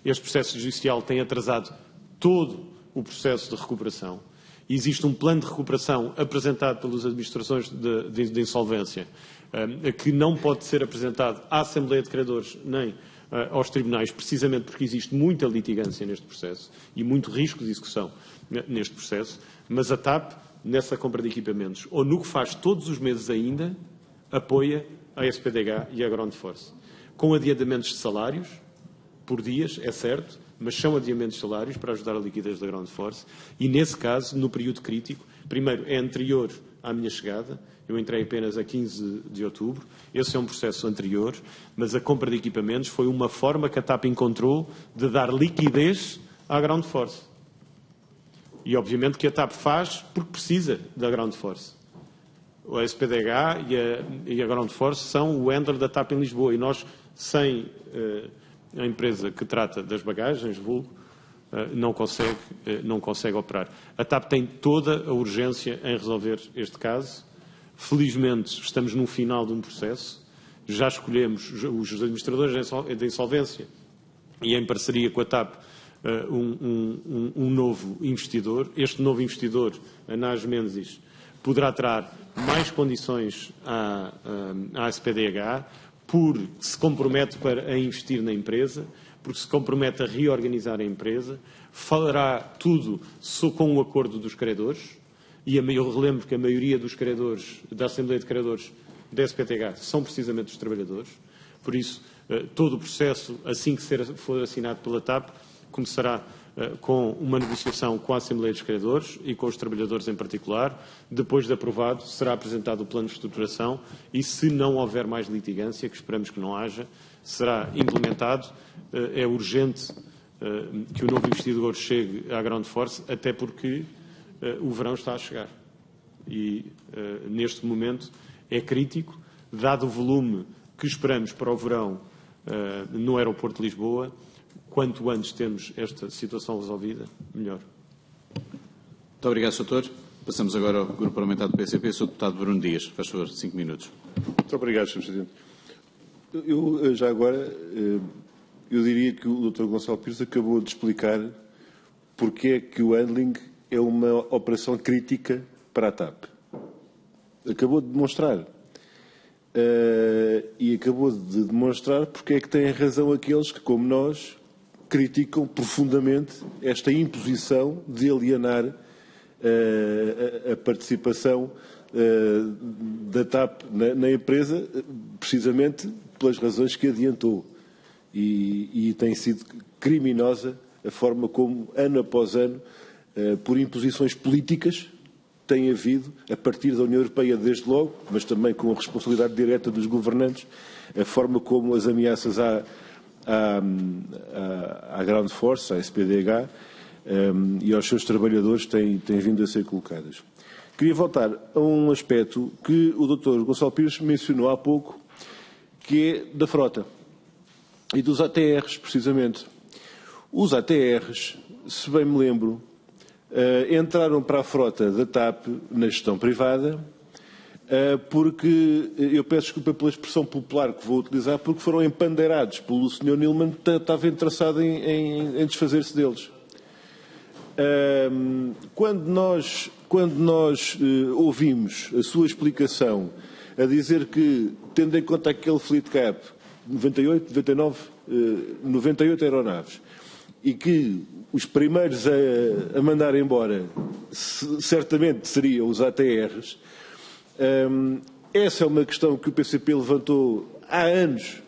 Este processo judicial tem atrasado todo o processo de recuperação. Existe um plano de recuperação apresentado pelas administrações de insolvência que não pode ser apresentado à Assembleia de Credores nem aos tribunais, precisamente porque existe muita litigância neste processo e muito risco de execução neste processo, mas a TAP, nessa compra de equipamentos, ou no que faz todos os meses ainda, apoia a SPDH e a Ground Force. Com adiantamentos de salários, por dias, é certo, mas são adiamentos de salários para ajudar a liquidez da Ground Force e, nesse caso, no período crítico, primeiro, é anterior à minha chegada, eu entrei apenas a 15 de outubro, esse é um processo anterior, mas a compra de equipamentos foi uma forma que a TAP encontrou de dar liquidez à Ground Force. E, obviamente, que a TAP faz porque precisa da Ground Force. A SPDH e a Ground Force são o handler da TAP em Lisboa e nós, sem a empresa que trata das bagagens, vulgo, não consegue operar. A TAP tem toda a urgência em resolver este caso. Felizmente, estamos no final de um processo. Já escolhemos os administradores de insolvência e, em parceria com a TAP, um novo investidor. Este novo investidor, a NAS Menzies, poderá trazer mais condições à SPDH, porque se compromete a investir na empresa, porque se compromete a reorganizar a empresa, fará tudo com o acordo dos credores, e eu relembro que a maioria dos credores da Assembleia de Credores da SPDH são precisamente os trabalhadores. Por isso, todo o processo, assim que for assinado pela TAP, começará com uma negociação com a Assembleia dos Credores e com os trabalhadores em particular. Depois de aprovado, será apresentado o plano de estruturação e, se não houver mais litigância, que esperamos que não haja, será implementado. É urgente que o novo investidor chegue à Ground Force, até porque o verão está a chegar. E, neste momento, é crítico, dado o volume que esperamos para o verão no aeroporto de Lisboa. Quanto antes temos esta situação resolvida, melhor. Muito obrigado, Sr. Doutor. Passamos agora ao Grupo Parlamentar do PCP. Sr. Deputado Bruno Dias, faz favor, 5 minutos. Muito obrigado, Sr. Presidente. Eu, já agora, eu diria que o Dr. Gonçalo Pires acabou de explicar porque é que o handling é uma operação crítica para a TAP. Acabou de demonstrar. E acabou de demonstrar porque é que têm razão aqueles que, como nós, criticam profundamente esta imposição de alienar a participação da TAP na empresa, precisamente pelas razões que adiantou. E tem sido criminosa a forma como, ano após ano, por imposições políticas, tem havido, a partir da União Europeia desde logo, mas também com a responsabilidade direta dos governantes, a forma como as ameaças à Ground Force, à SPDH, e aos seus trabalhadores têm vindo a ser colocadas. Queria voltar a um aspecto que o Dr. Gonçalo Pires mencionou há pouco, que é da frota e dos ATRs, precisamente. Os ATRs, se bem me lembro, entraram para a frota da TAP na gestão privada, porque, eu peço desculpa pela expressão popular que vou utilizar, porque foram empandeirados pelo Sr. Nilman, que estava interessado em desfazer-se deles. Quando nós ouvimos a sua explicação a dizer que, tendo em conta aquele fleet cap, 98 aeronaves, e que os primeiros a mandar embora certamente seriam os ATRs, essa é uma questão que o PCP levantou há anos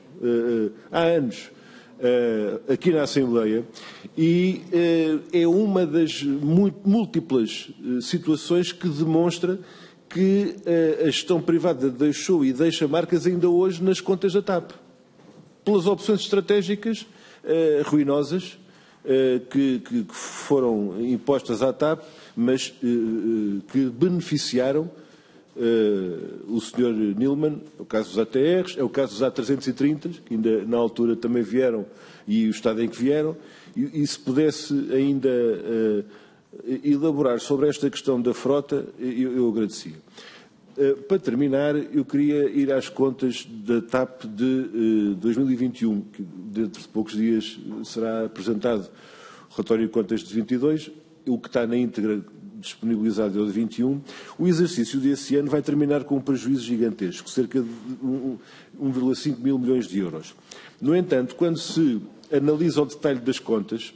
aqui na Assembleia, e é uma das múltiplas situações que demonstra que a gestão privada deixou e deixa marcas ainda hoje nas contas da TAP, pelas opções estratégicas ruinosas que foram impostas à TAP, mas que beneficiaram o Sr. Nilman. É o caso dos ATRs, é o caso dos A330, que ainda na altura também vieram, e o estado em que vieram, e se pudesse ainda elaborar sobre esta questão da frota, eu agradecia. Para terminar, eu queria ir às contas da TAP de 2021, que dentro de poucos dias será apresentado o relatório de contas de 22, o que está na íntegra disponibilizado é o de 21. O exercício desse ano vai terminar com um prejuízo gigantesco, cerca de 1,5 mil milhões de euros. No entanto, quando se analisa o detalhe das contas,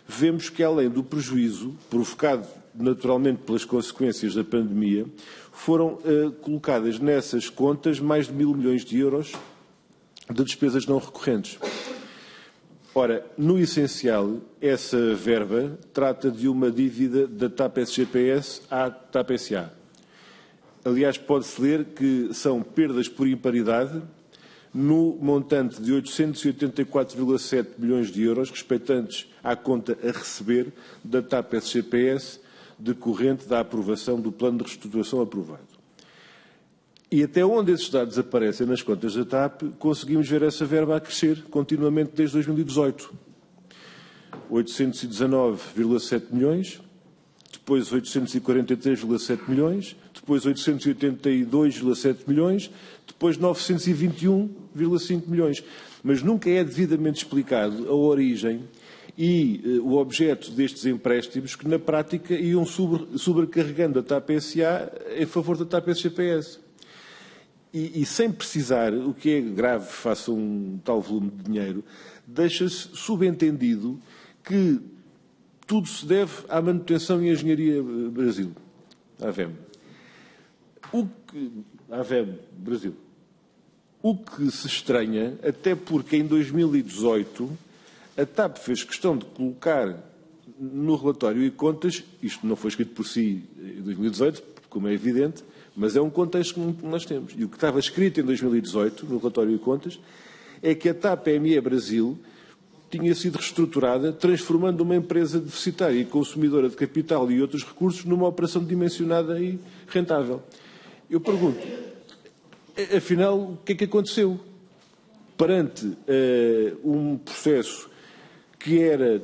vemos que, além do prejuízo provocado naturalmente pelas consequências da pandemia, foram colocadas nessas contas mais de 1.000 milhões de euros de despesas não recorrentes. Ora, no essencial, essa verba trata de uma dívida da TAP SGPS à TAP SA. Aliás, pode-se ler que são perdas por imparidade no montante de 884,7 milhões de euros respeitantes à conta a receber da TAP SGPS decorrente da aprovação do plano de reestruturação aprovado. E até onde esses dados aparecem nas contas da TAP, conseguimos ver essa verba a crescer continuamente desde 2018. 819,7 milhões, depois 843,7 milhões, depois 882,7 milhões, depois 921,5 milhões. Mas nunca é devidamente explicado a origem e o objeto destes empréstimos que, na prática, iam sobrecarregando a TAP SA em favor da TAP SGPS. E sem precisar, o que é grave face a um tal volume de dinheiro, deixa-se subentendido que tudo se deve à Manutenção e Engenharia Brasil, AVEM. AVEM Brasil. O que se estranha, até porque em 2018 a TAP fez questão de colocar no relatório e contas, isto não foi escrito por si em 2018, como é evidente, mas é um contexto que nós temos. E o que estava escrito em 2018, no relatório de contas, é que a TAP ME Brasil tinha sido reestruturada, transformando uma empresa deficitária e consumidora de capital e outros recursos numa operação dimensionada e rentável. Eu pergunto, afinal, o que é que aconteceu? Perante um processo que era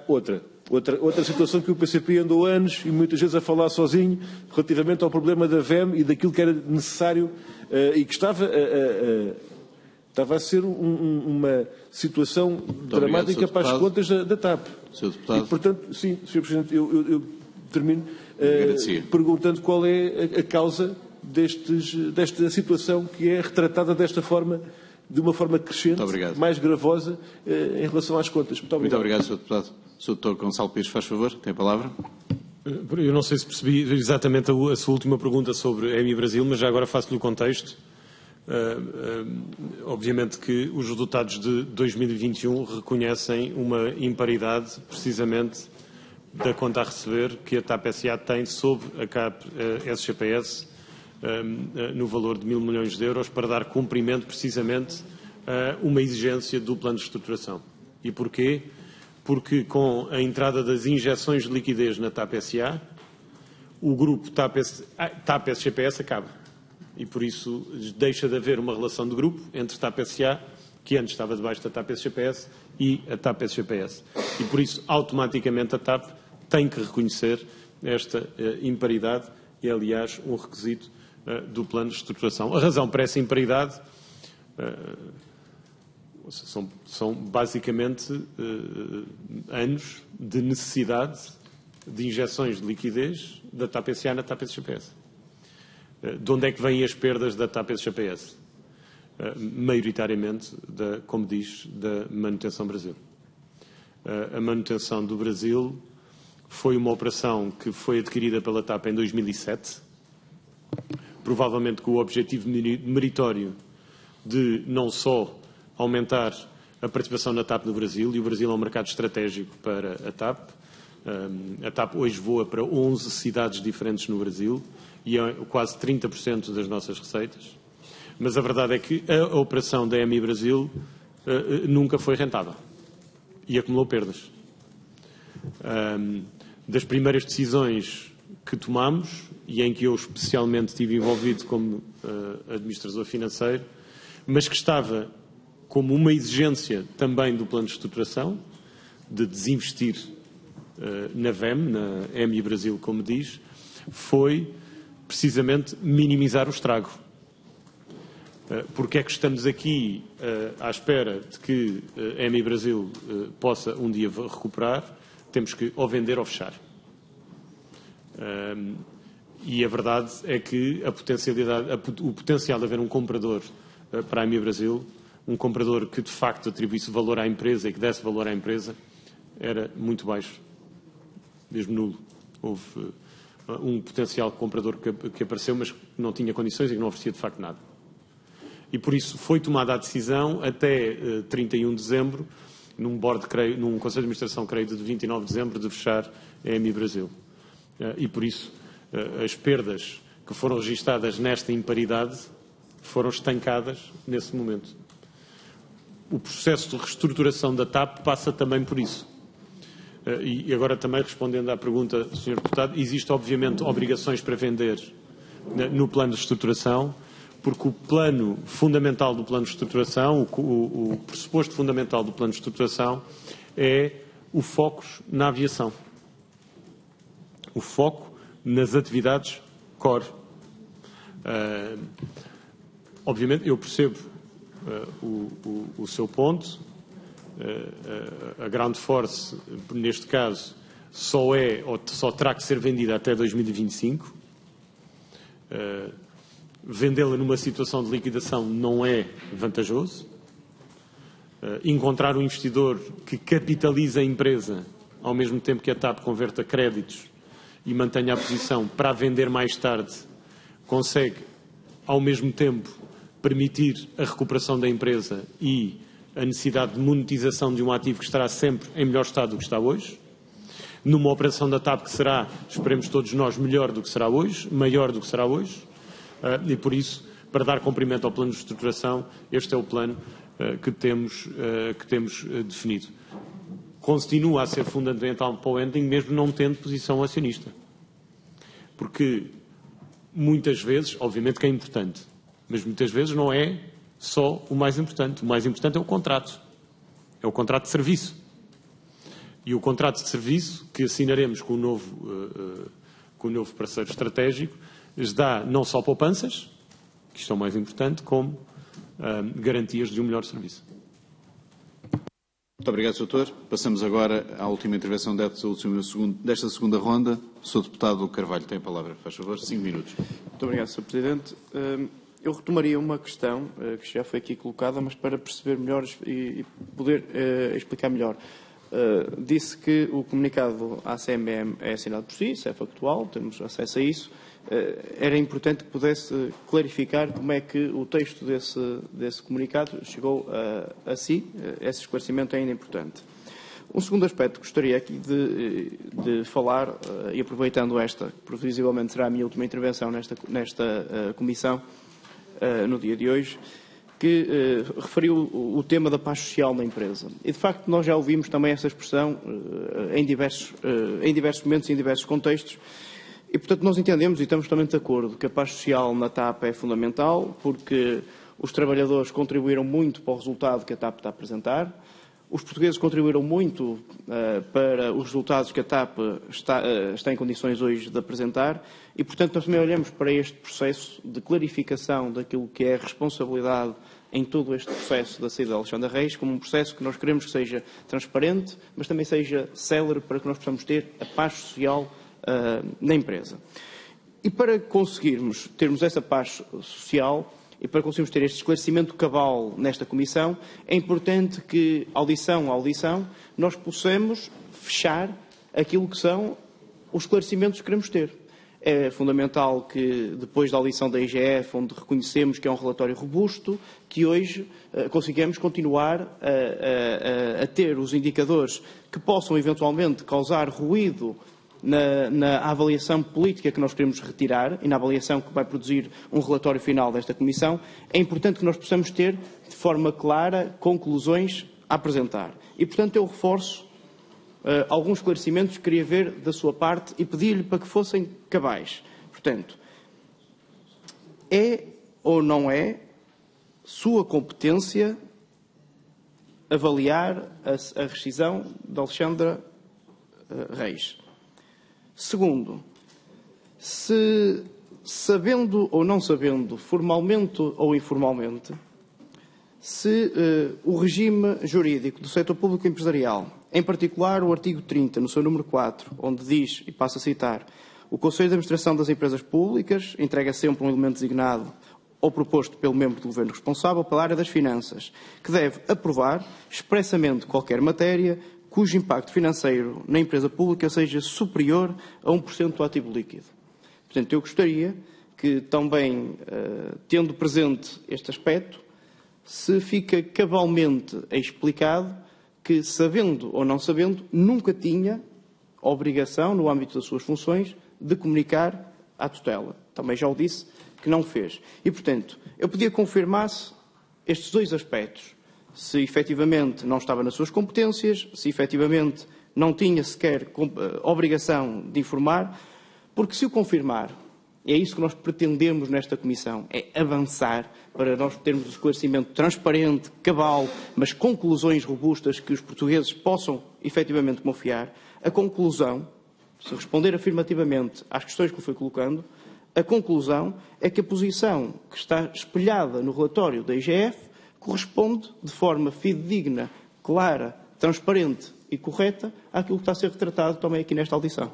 outra situação que o PCP andou anos e muitas vezes a falar sozinho relativamente ao problema da VEM e daquilo que era necessário e que estava a ser uma situação muito dramática para as contas da TAP. Sr. Deputado. E, portanto, sim, Sr. Presidente, eu termino perguntando qual é a causa desta situação que é retratada desta forma, de uma forma crescente, mais gravosa em relação às contas. Muito obrigado. Muito obrigado, Sr. Deputado. Sr. Dr. Gonçalo Pires, faz favor, tem a palavra. Eu não sei se percebi exatamente a sua última pergunta sobre a EMI Brasil, mas já agora faço-lhe o contexto. Obviamente que os resultados de 2021 reconhecem uma imparidade, precisamente, da conta a receber que a TAP SA tem sob a CAP SGPS no valor de 1.000 milhões de euros para dar cumprimento, precisamente, a uma exigência do plano de reestruturação. E porquê? Porque com a entrada das injeções de liquidez na TAP SA, o grupo TAP SGPS acaba. E por isso deixa de haver uma relação de grupo entre TAP SA, que antes estava debaixo da TAP SGPS, e a TAP SGPS. E por isso, automaticamente, a TAP tem que reconhecer esta imparidade e, aliás, um requisito do plano de estruturação. A razão para essa imparidade são basicamente anos de necessidade de injeções de liquidez da TAP SA na TAP SGPS. De onde é que vêm as perdas da TAP SGPS? Maioritariamente, como diz, da Manutenção Brasil. A Manutenção do Brasil foi uma operação que foi adquirida pela TAP em 2007, provavelmente com o objetivo meritório de não só aumentar a participação na TAP no Brasil, e o Brasil é um mercado estratégico para a TAP. A TAP hoje voa para 11 cidades diferentes no Brasil e é quase 30% das nossas receitas. Mas a verdade é que a operação da EMI Brasil nunca foi rentável e acumulou perdas. Das primeiras decisões que tomámos, e em que eu especialmente estive envolvido como administrador financeiro, mas que estava como uma exigência também do plano de estruturação, de desinvestir na VEM, na EMI Brasil, como diz, foi precisamente minimizar o estrago. Porque é que estamos aqui à espera de que a EMI Brasil possa um dia recuperar? Temos que ou vender ou fechar. E a verdade é que o potencial de haver um comprador para a EMI Brasil, um comprador que de facto atribuísse valor à empresa e que desse valor à empresa, era muito baixo, mesmo nulo. Houve um potencial comprador que apareceu, mas que não tinha condições e que não oferecia de facto nada. E por isso foi tomada a decisão até 31 de dezembro, num Conselho de Administração, creio, de 29 de dezembro, de fechar a EMI Brasil. E por isso as perdas que foram registadas nesta imparidade foram estancadas nesse momento. O processo de reestruturação da TAP passa também por isso. E agora também respondendo à pergunta do Sr. Deputado, existe obviamente obrigações para vender no plano de estruturação, porque o plano fundamental do plano de estruturação, o pressuposto fundamental do plano de estruturação é o foco na aviação. O foco nas atividades core. Obviamente, eu percebo o seu ponto. A Ground Force, neste caso, só terá que ser vendida até 2025. Vendê-la numa situação de liquidação não é vantajoso. Encontrar um investidor que capitalize a empresa ao mesmo tempo que a TAP converta créditos e mantenha a posição para vender mais tarde, consegue, ao mesmo tempo, permitir a recuperação da empresa e a necessidade de monetização de um ativo que estará sempre em melhor estado do que está hoje, numa operação da TAP que será, esperemos todos nós, melhor do que será hoje, maior do que será hoje, e por isso, para dar cumprimento ao plano de estruturação, este é o plano que temos definido. Continua a ser fundamental para o ending, mesmo não tendo posição acionista. Porque muitas vezes, obviamente que é importante, mas muitas vezes não é só o mais importante. O mais importante é o contrato. É o contrato de serviço. E o contrato de serviço que assinaremos com o novo parceiro estratégico lhes dá não só poupanças, que isto é o mais importante, como garantias de um melhor serviço. Muito obrigado, Sr. Doutor. Passamos agora à última intervenção desta segunda ronda. O Sr. Deputado Carvalho tem a palavra. Faz favor, 5 minutos. Muito obrigado, Sr. Presidente. Eu retomaria uma questão que já foi aqui colocada, mas para perceber melhor e poder explicar melhor. Disse que o comunicado à CMM é assinado por si, isso é factual, temos acesso a isso. Era importante que pudesse clarificar como é que o texto desse comunicado chegou a si. Esse esclarecimento é ainda importante. Um segundo aspecto que gostaria aqui de falar, e aproveitando esta, que previsivelmente será a minha última intervenção nesta comissão, no dia de hoje, que referiu o tema da paz social na empresa. E, de facto, nós já ouvimos também essa expressão em diversos momentos e em diversos contextos. E, portanto, nós entendemos e estamos totalmente de acordo que a paz social na TAP é fundamental, porque os trabalhadores contribuíram muito para o resultado que a TAP está a apresentar. Os portugueses contribuíram muito para os resultados que a TAP está em condições hoje de apresentar e, portanto, nós também olhamos para este processo de clarificação daquilo que é a responsabilidade em todo este processo da saída de Alexandre Reis como um processo que nós queremos que seja transparente, mas também seja célere para que nós possamos ter a paz social na empresa. E para conseguirmos termos essa paz social e para conseguirmos ter este esclarecimento cabal nesta Comissão, é importante que, audição a audição, nós possamos fechar aquilo que são os esclarecimentos que queremos ter. É fundamental que, depois da audição da IGF, onde reconhecemos que é um relatório robusto, que hoje consigamos continuar a ter os indicadores que possam eventualmente causar ruído na avaliação política que nós queremos retirar e na avaliação que vai produzir um relatório final desta Comissão. É importante que nós possamos ter, de forma clara, conclusões a apresentar. E, portanto, eu reforço alguns esclarecimentos que queria ver da sua parte e pedir-lhe para que fossem cabais. Portanto, é ou não é sua competência avaliar a rescisão de Alexandre Reis? Segundo, se sabendo ou não sabendo, formalmente ou informalmente, se o regime jurídico do setor público empresarial, em particular o artigo 30, no seu número 4, onde diz, e passo a citar, o Conselho de Administração das Empresas Públicas entrega sempre um elemento designado ou proposto pelo membro do Governo responsável pela área das finanças, que deve aprovar expressamente qualquer matéria cujo impacto financeiro na empresa pública seja superior a 1% do ativo líquido. Portanto, eu gostaria que também, tendo presente este aspecto, se fica cabalmente explicado que, sabendo ou não sabendo, nunca tinha a obrigação, no âmbito das suas funções, de comunicar à tutela. Também já o disse que não fez. E, portanto, eu podia confirmar-se estes dois aspectos. Se efetivamente não estava nas suas competências, se efetivamente não tinha sequer obrigação de informar, porque se o confirmar, é isso que nós pretendemos nesta Comissão, é avançar para nós termos um esclarecimento transparente, cabal, mas conclusões robustas que os portugueses possam efetivamente confiar. A conclusão, se responder afirmativamente às questões que lhe foi colocando, a conclusão é que a posição que está espelhada no relatório da IGF corresponde de forma fidedigna, clara, transparente e correta àquilo que está a ser retratado também aqui nesta audição.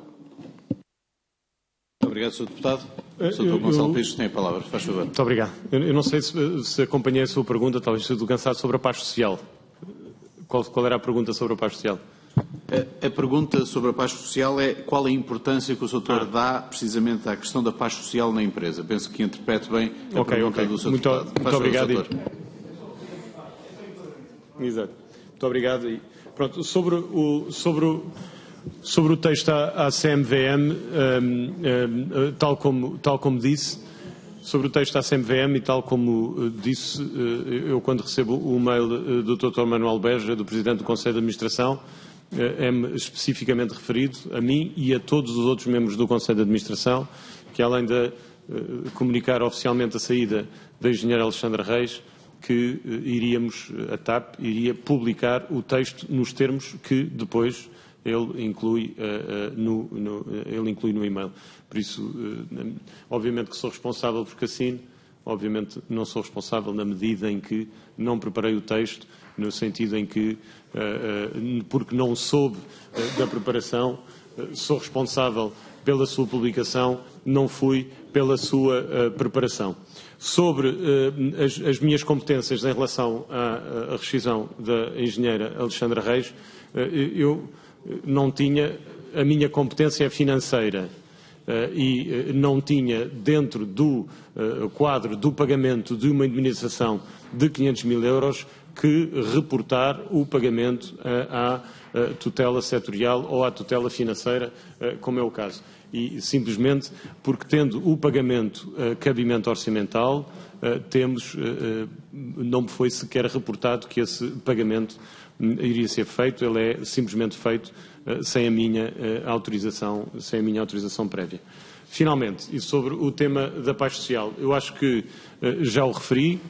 Muito obrigado, Sr. Deputado. O Sr. Gonçalo Pires tem a palavra. Faz favor. Muito obrigado. Eu não sei se acompanhei a sua pergunta, talvez seja do cansado, sobre a paz social. Qual era a pergunta sobre a paz social? A pergunta sobre a paz social é qual a importância que o Sr. dá precisamente à questão da paz social na empresa. Penso que interprete bem a pergunta do Sr. Deputado. Muito obrigado. Exato. Muito obrigado. E, pronto, sobre o texto à CMVM, tal como disse, sobre o texto à CMVM e tal como disse, eu quando recebo o mail do Dr. Manuel Beja, do Presidente do Conselho de Administração, é-me especificamente referido a mim e a todos os outros membros do Conselho de Administração, que além de comunicar oficialmente a saída da engenheira Alexandre Reis, que a TAP iria publicar o texto nos termos que depois ele inclui no e-mail. Por isso, obviamente que sou responsável porque assino, obviamente não sou responsável na medida em que não preparei o texto, no sentido em que, porque não soube da preparação, sou responsável pela sua publicação, não fui pela sua preparação. Sobre as minhas competências em relação à rescisão da engenheira Alexandra Reis, eu não tinha, a minha competência financeira e não tinha dentro do quadro do pagamento de uma indemnização de 500 mil euros que reportar o pagamento à tutela setorial ou à tutela financeira, como é o caso. E simplesmente porque tendo o pagamento cabimento orçamental, não me foi sequer reportado que esse pagamento iria ser feito, ele é simplesmente feito sem a minha autorização prévia. Finalmente, e sobre o tema da paz social, eu acho que já o referi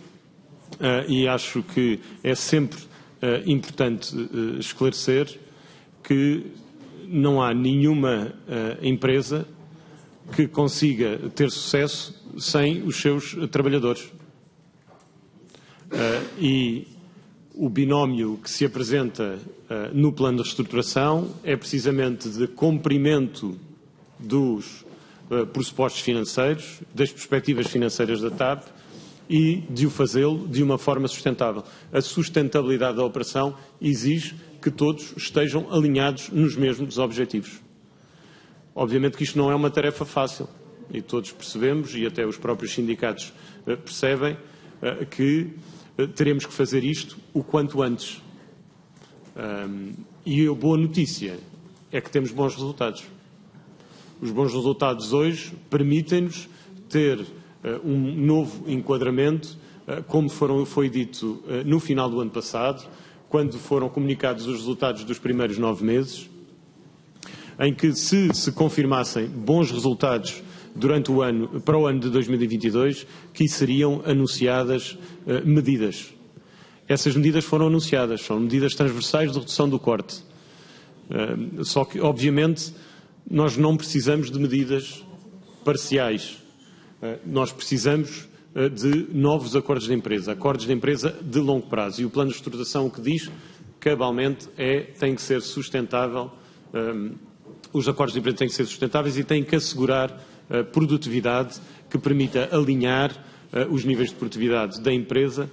e acho que é sempre importante esclarecer que não há nenhuma empresa que consiga ter sucesso sem os seus trabalhadores. E o binómio que se apresenta no plano de reestruturação é precisamente de cumprimento dos pressupostos financeiros, das perspectivas financeiras da TAP e de o fazê-lo de uma forma sustentável. A sustentabilidade da operação exige que todos estejam alinhados nos mesmos objetivos. Obviamente que isto não é uma tarefa fácil e todos percebemos, e até os próprios sindicatos percebem, que teremos que fazer isto o quanto antes. E a boa notícia é que temos bons resultados. Os bons resultados hoje permitem-nos ter um novo enquadramento, como foi dito no final do ano passado, quando foram comunicados os resultados dos primeiros 9 meses, em que se confirmassem bons resultados durante o ano, para o ano de 2022, que seriam anunciadas medidas. Essas medidas foram anunciadas, são medidas transversais de redução do corte. Só que, obviamente, nós não precisamos de medidas parciais. Nós precisamos de novos acordos de empresa de longo prazo. E o plano de reestruturação o que diz, cabalmente, tem que ser sustentável, os acordos de empresa têm que ser sustentáveis e têm que assegurar produtividade que permita alinhar os níveis de produtividade da empresa,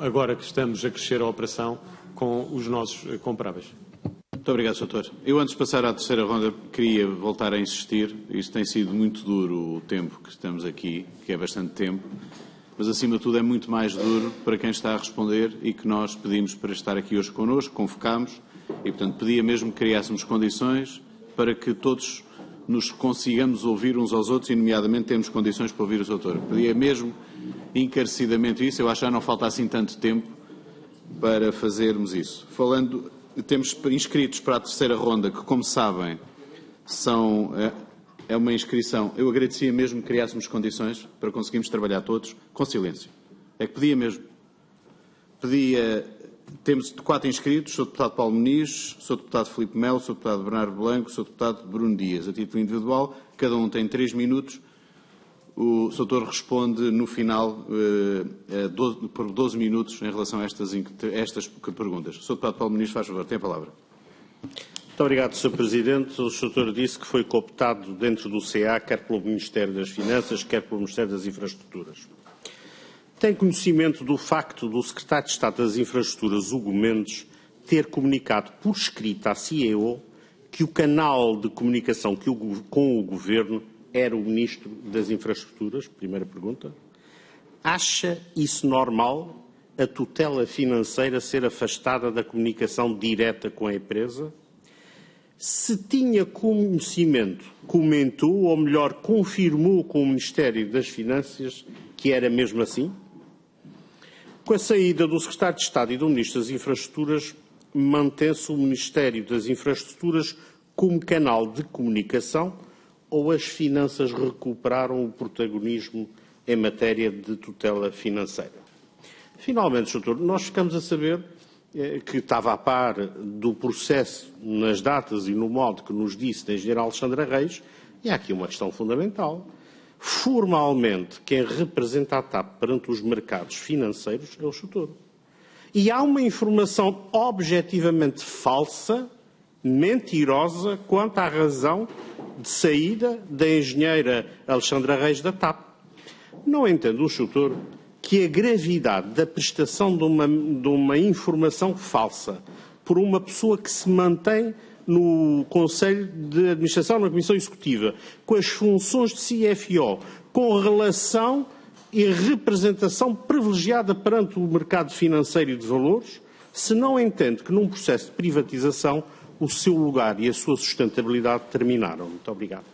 agora que estamos a crescer a operação, com os nossos comparáveis. Muito obrigado, Sr. Eu, antes de passar à terceira ronda, queria voltar a insistir. Isto tem sido muito duro o tempo que estamos aqui, que é bastante tempo, mas, acima de tudo, é muito mais duro para quem está a responder e que nós pedimos para estar aqui hoje connosco, convocámos, e, portanto, pedia mesmo que criássemos condições para que todos nos consigamos ouvir uns aos outros e, nomeadamente, temos condições para ouvir o Sr. Pedia mesmo encarecidamente isso. Eu acho que já não falta assim tanto tempo para fazermos isso. Temos inscritos para a terceira ronda, que, como sabem, é uma inscrição. Eu agradecia mesmo que criássemos condições para conseguirmos trabalhar todos com silêncio. É que pedia mesmo. Temos 4 inscritos, Sr. Deputado Paulo Muniz, Sr. Deputado Filipe Melo, Sr. Deputado Bernardo Blanco, Sr. Deputado Bruno Dias. A título individual, cada um tem 3 minutos. O Sr. responde no final por 12 minutos em relação a estas perguntas. Sr. Deputado Paulo Muniz, faz favor, tem a palavra. Muito obrigado, Sr. Presidente. O Sr. disse que foi cooptado dentro do CA, quer pelo Ministério das Finanças, quer pelo Ministério das Infraestruturas. Tem conhecimento do facto do Secretário de Estado das Infraestruturas, Hugo Mendes, ter comunicado por escrito à CEO que o canal de comunicação com o Governo era o Ministro das Infraestruturas? Primeira pergunta. Acha isso normal, a tutela financeira ser afastada da comunicação direta com a empresa? Se tinha conhecimento, comentou, ou melhor, confirmou com o Ministério das Finanças que era mesmo assim? Com a saída do Secretário de Estado e do Ministro das Infraestruturas, mantém-se o Ministério das Infraestruturas como canal de comunicação ou as finanças recuperaram o protagonismo em matéria de tutela financeira? Finalmente, Sr. nós ficamos a saber que estava a par do processo nas datas e no modo que nos disse a engenheira Alexandra Reis, e há aqui uma questão fundamental. Formalmente, quem representa a TAP perante os mercados financeiros é o Sr. E há uma informação objetivamente falsa, mentirosa, quanto à razão de saída da engenheira Alexandra Reis da TAP. Não entendo o Sr. que a gravidade da prestação de uma informação falsa por uma pessoa que se mantém no Conselho de Administração, na Comissão Executiva, com as funções de CFO, com relação e representação privilegiada perante o mercado financeiro e de valores, se não entende que num processo de privatização o seu lugar e a sua sustentabilidade terminaram. Muito obrigado.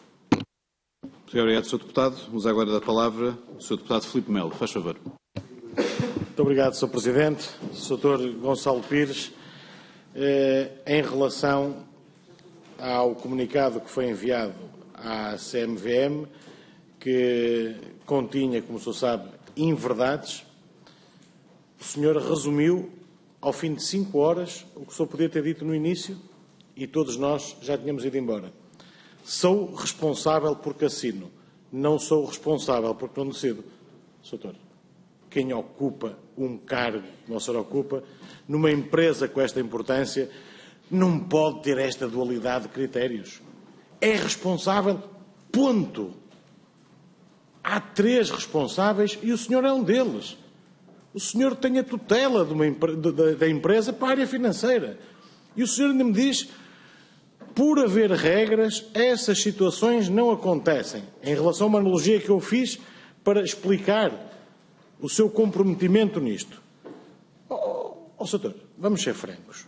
Muito obrigado, Sr. Deputado. Vamos agora dar a palavra ao Sr. Deputado Filipe Melo. Faz favor. Muito obrigado, Sr. Presidente. Sr. Gonçalo Pires, em relação ao comunicado que foi enviado à CMVM, que continha, como o senhor sabe, inverdades, o senhor resumiu ao fim de 5 horas, o que o senhor podia ter dito no início e todos nós já tínhamos ido embora. Sou responsável porque assino, não sou responsável porque não decido. Doutor, quem ocupa um cargo, como o senhor ocupa, numa empresa com esta importância, não pode ter esta dualidade de critérios. É responsável, ponto. Há 3 responsáveis e o senhor é um deles. O senhor tem a tutela da empresa para a área financeira. E o senhor ainda me diz, por haver regras, essas situações não acontecem. Em relação a uma analogia que eu fiz para explicar o seu comprometimento nisto. Doutor, vamos ser francos.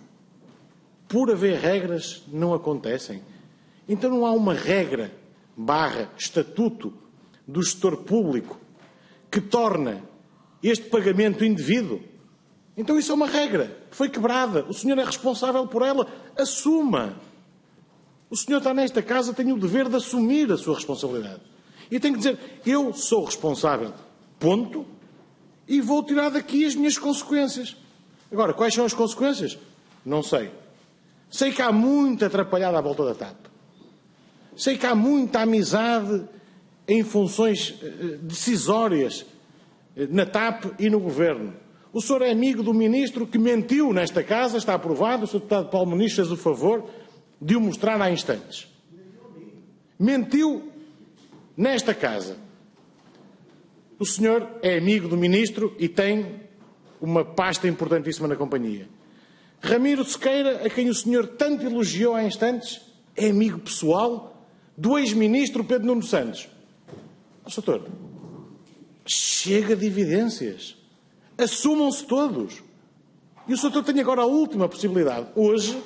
Por haver regras, não acontecem. Então não há uma regra, estatuto do gestor público que torna este pagamento indevido. Então isso é uma regra. Foi quebrada. O senhor é responsável por ela. Assuma. O senhor está nesta casa, tem o dever de assumir a sua responsabilidade. E tem que dizer, eu sou responsável, ponto, e vou tirar daqui as minhas consequências. Agora, quais são as consequências? Não sei. Sei que há muita atrapalhada à volta da TAP. Sei que há muita amizade em funções decisórias na TAP e no Governo. O senhor é amigo do Ministro que mentiu nesta casa, está aprovado, o Sr. Deputado Paulo Muniz fez o favor de o mostrar há instantes. Mentiu nesta casa. O senhor é amigo do Ministro e tem uma pasta importantíssima na companhia. Ramiro Sequeira, a quem o senhor tanto elogiou há instantes, é amigo pessoal do ex-ministro Pedro Nuno Santos. Doutor, chega de evidências. Assumam-se todos. E o doutor tem agora a última possibilidade, hoje,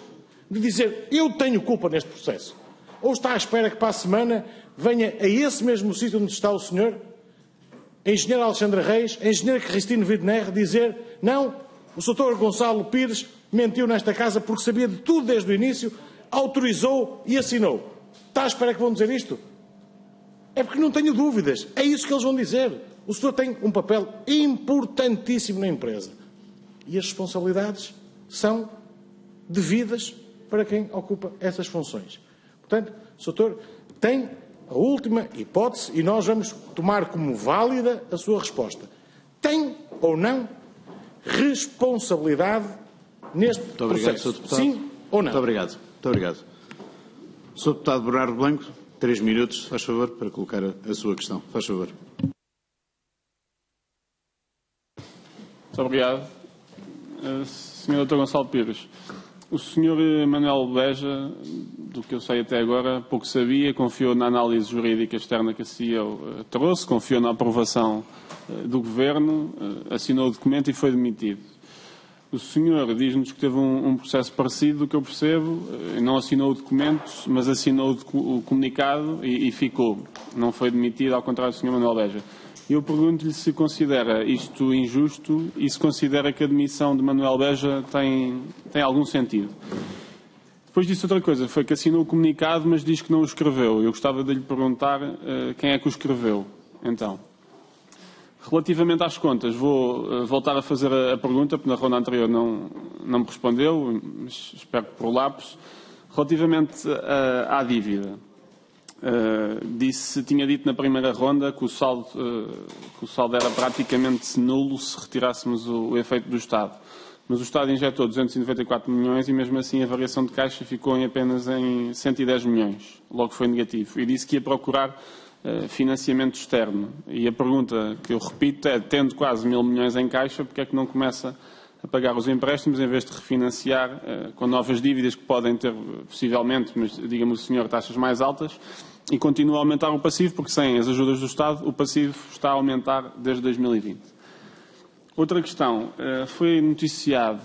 de dizer, eu tenho culpa neste processo. Ou está à espera que para a semana venha a esse mesmo sítio onde está o senhor, a engenheira Alexandra Reis, a engenheira Cristine Widner, dizer, não, o doutor Gonçalo Pires mentiu nesta casa porque sabia de tudo desde o início, autorizou e assinou. Está à espera que vão dizer isto? É porque não tenho dúvidas. É isso que eles vão dizer. O senhor tem um papel importantíssimo na empresa. E as responsabilidades são devidas para quem ocupa essas funções. Portanto, o doutor tem a última hipótese e nós vamos tomar como válida a sua resposta. Tem ou não responsabilidade neste processo? Sim ou não? Muito obrigado. Muito obrigado. Sr. Deputado Bernardo Blanco, 3 minutos, faz favor, para colocar a sua questão. Faz favor. Muito obrigado. Sr. Dr. Gonçalo Pires, o Sr. Manuel Beja, do que eu sei até agora, pouco sabia, confiou na análise jurídica externa que a CEO trouxe, confiou na aprovação do Governo, assinou o documento e foi demitido. O senhor diz-nos que teve um processo parecido, do que eu percebo, não assinou o documento, mas assinou o comunicado e ficou. Não foi demitido, ao contrário do Sr. Manuel Beja. Eu pergunto-lhe se considera isto injusto e se considera que a demissão de Manuel Beja tem algum sentido. Depois disse outra coisa, foi que assinou o comunicado, mas diz que não o escreveu. Eu gostava de lhe perguntar quem é que o escreveu, então. Relativamente às contas, vou voltar a fazer a pergunta, porque na ronda anterior não me respondeu, mas espero que por lapso. Relativamente à dívida, tinha dito na primeira ronda que o saldo era praticamente nulo se retirássemos o efeito do Estado. Mas o Estado injetou 294 milhões e mesmo assim a variação de caixa ficou apenas em 110 milhões. Logo foi negativo. E disse que ia procurar financiamento externo. E a pergunta que eu repito é, tendo quase 1.000 milhões em caixa, porque é que não começa a pagar os empréstimos em vez de refinanciar com novas dívidas que podem ter, possivelmente, mas diga-me o senhor, taxas mais altas, e continua a aumentar o passivo, porque sem as ajudas do Estado o passivo está a aumentar desde 2020. Outra questão, foi noticiado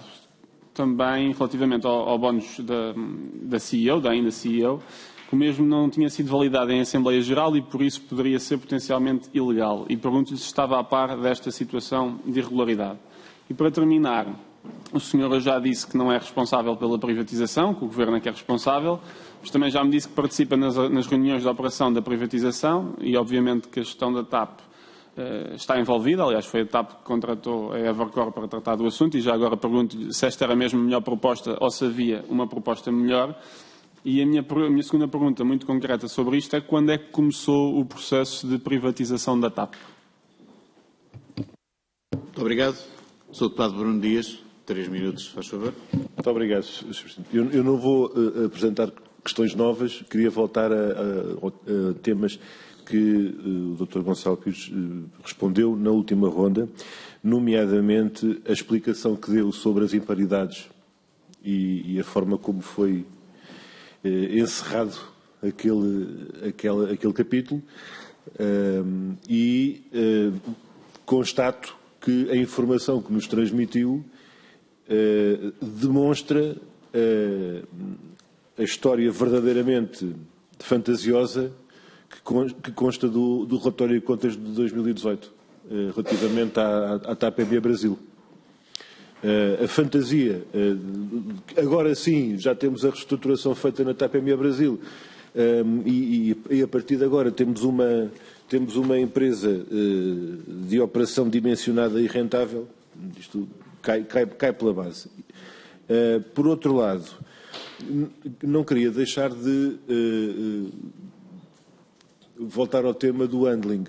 também relativamente ao bónus da CEO, da ainda CEO, que o mesmo não tinha sido validado em Assembleia Geral e por isso poderia ser potencialmente ilegal. E pergunto-lhe se estava a par desta situação de irregularidade. E para terminar, o senhor já disse que não é responsável pela privatização, que o Governo é que é responsável, mas também já me disse que participa nas reuniões de operação da privatização e obviamente que a gestão da TAP está envolvida. Aliás, foi a TAP que contratou a Evercore para tratar do assunto, e já agora pergunto-lhe se esta era mesmo a melhor proposta ou se havia uma proposta melhor. E a minha segunda pergunta, muito concreta sobre isto, é quando é que começou o processo de privatização da TAP? Muito obrigado. Sr. Deputado Bruno Dias, 3 minutos, faz favor. Muito obrigado, Sr. Presidente. Eu não vou apresentar questões novas, queria voltar a temas que o Dr. Gonçalo Pires respondeu na última ronda, nomeadamente a explicação que deu sobre as imparidades e a forma como foi encerrado aquele capítulo, e constato que a informação que nos transmitiu demonstra a história verdadeiramente fantasiosa que consta do relatório de contas de 2018, relativamente à TAP-ME Brasil. A fantasia, agora sim, já temos a reestruturação feita na TAP-ME Brasil, e a partir de agora temos uma empresa de operação dimensionada e rentável. Isto cai pela base. Por outro lado, não queria deixar de voltar ao tema do handling.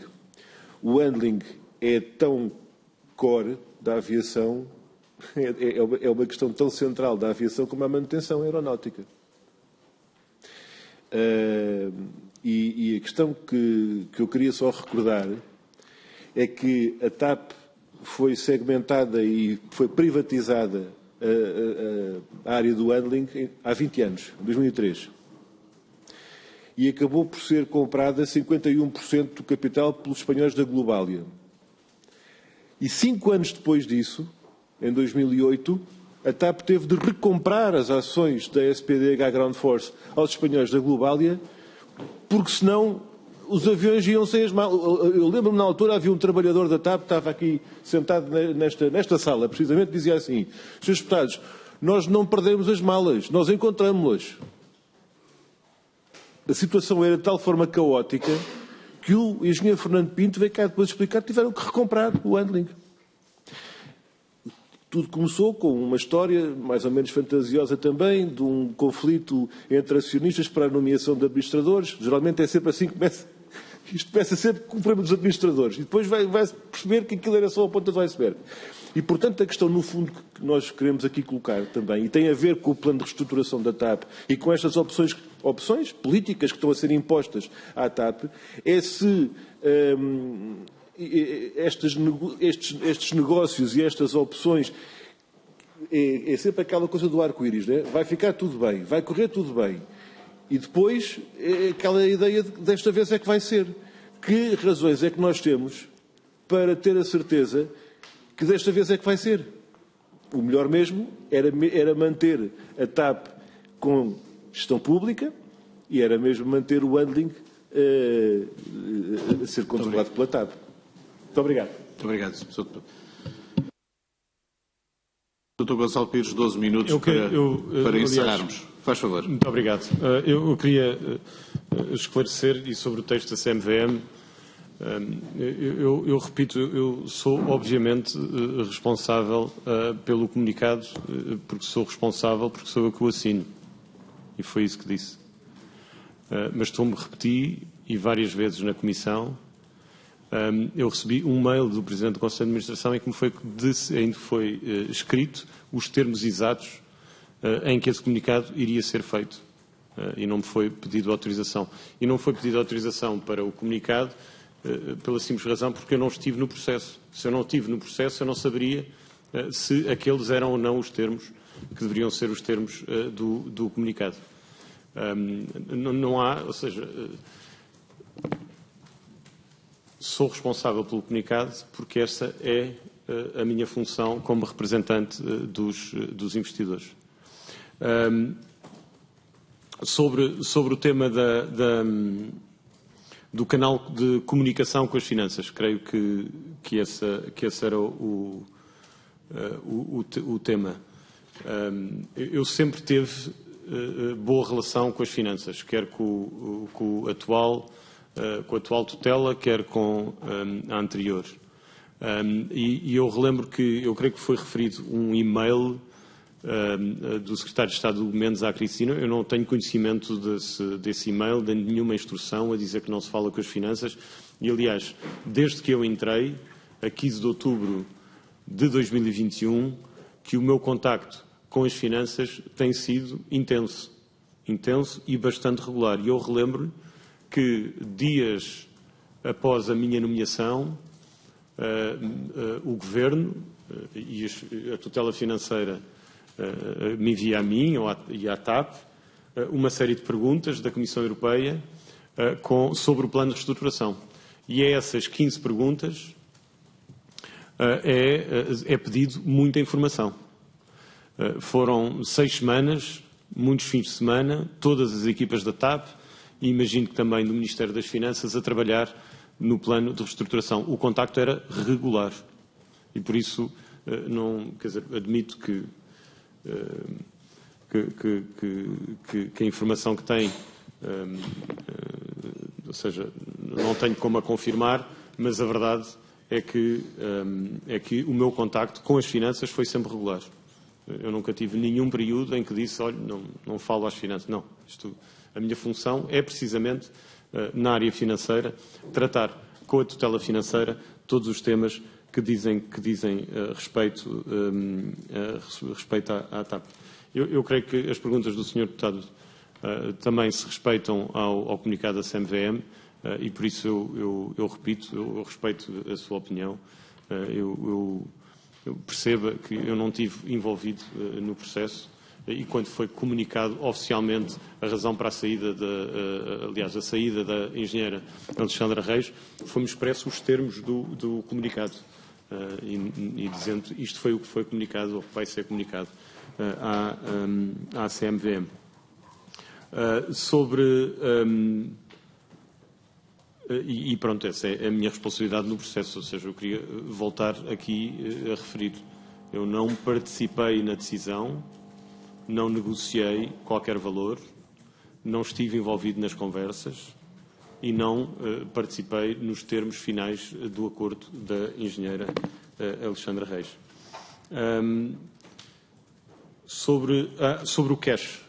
O handling é tão core da aviação, é uma questão tão central da aviação como a manutenção aeronáutica. E a questão que eu queria só recordar é que a TAP foi segmentada e foi privatizada a área do handling há 20 anos, em 2003. E acabou por ser comprada 51% do capital pelos espanhóis da Globalia. E 5 anos depois disso, em 2008, a TAP teve de recomprar as ações da SPDH Ground Force aos espanhóis da Globalia, porque senão os aviões iam sem as malas. Eu lembro-me, na altura, havia um trabalhador da TAP que estava aqui sentado nesta sala, precisamente, dizia assim: Srs. Deputados, nós não perdemos as malas, nós encontramos-las. A situação era de tal forma caótica que o engenheiro Fernando Pinto veio cá depois explicar que tiveram que recomprar o handling. Tudo começou com uma história mais ou menos fantasiosa também, de um conflito entre acionistas para a nomeação de administradores. Geralmente é sempre assim que isto começa sempre com o problema dos administradores. E depois vai-se perceber que aquilo era só a ponta do iceberg. E, portanto, a questão, no fundo, que nós queremos aqui colocar também, e tem a ver com o plano de reestruturação da TAP e com estas opções políticas que estão a ser impostas à TAP, é se estes negócios e estas opções, é sempre aquela coisa do arco-íris, né? Vai ficar tudo bem, vai correr tudo bem. E depois, é aquela ideia de desta vez é que vai ser. Que razões é que nós temos para ter a certeza que desta vez é que vai ser? O melhor mesmo era manter a TAP com gestão pública e era mesmo manter o handling a ser controlado pela TAP. Muito obrigado. Muito obrigado, Sr. Deputado. Dr. Gonçalo Pires, 12 minutos para encerrarmos. Faz favor. Muito obrigado. Eu queria esclarecer, e sobre o texto da CMVM, eu repito, eu sou obviamente responsável pelo comunicado, porque sou responsável, porque sou eu que o assino. E foi isso que disse. Mas estou-me a repetir, e várias vezes na Comissão, eu recebi um mail do Presidente do Conselho de Administração em que ainda foi escrito os termos exatos em que esse comunicado iria ser feito. E não me foi pedido autorização. E não foi pedido autorização para o comunicado pela simples razão porque eu não estive no processo. Se eu não estive no processo, eu não saberia se aqueles eram ou não os termos que deveriam ser os termos do comunicado. Não há, ou seja, sou responsável pelo comunicado porque essa é a minha função como representante dos investidores. Sobre o tema do canal de comunicação com as finanças, creio que esse era o tema. Eu sempre tive boa relação com as finanças, quer com o atual com a atual tutela, quer com a anterior. E eu relembro que, eu creio que foi referido um e-mail do Secretário de Estado Mendes à Cristina. Eu não tenho conhecimento desse e-mail, de nenhuma instrução a dizer que não se fala com as finanças. E, aliás, desde que eu entrei, a 15 de outubro de 2021, que o meu contacto com as finanças tem sido intenso e bastante regular. E eu relembro que, dias após a minha nomeação, o Governo e a tutela financeira me envia a mim e à TAP uma série de perguntas da Comissão Europeia sobre o plano de reestruturação. E a essas 15 perguntas é pedido muita informação. Foram 6 semanas, muitos fins de semana, todas as equipas da TAP e imagino que também do Ministério das Finanças a trabalhar no plano de reestruturação. O contacto era regular e por isso admito que a informação que tem, ou seja, não tenho como a confirmar, mas a verdade é que o meu contacto com as finanças foi sempre regular. Eu nunca tive nenhum período em que disse, olha, não falo às finanças. Não, a minha função é precisamente, na área financeira, tratar com a tutela financeira todos os temas que dizem respeito à TAP. Eu creio que as perguntas do Sr. Deputado também se respeitam ao comunicado da CMVM e por isso eu repito, eu respeito a sua opinião. Eu perceba que eu não estive envolvido no processo e quando foi comunicado oficialmente a razão para a saída a saída da engenheira Alexandra Reis, fomos expressos os termos do comunicado e dizendo isto foi o que foi comunicado ou que vai ser comunicado à CMVM. E pronto, essa é a minha responsabilidade no processo, ou seja, eu queria voltar aqui a referir. Eu não participei na decisão, não negociei qualquer valor, não estive envolvido nas conversas e não participei nos termos finais do acordo da engenheira Alexandra Reis. Sobre o cash,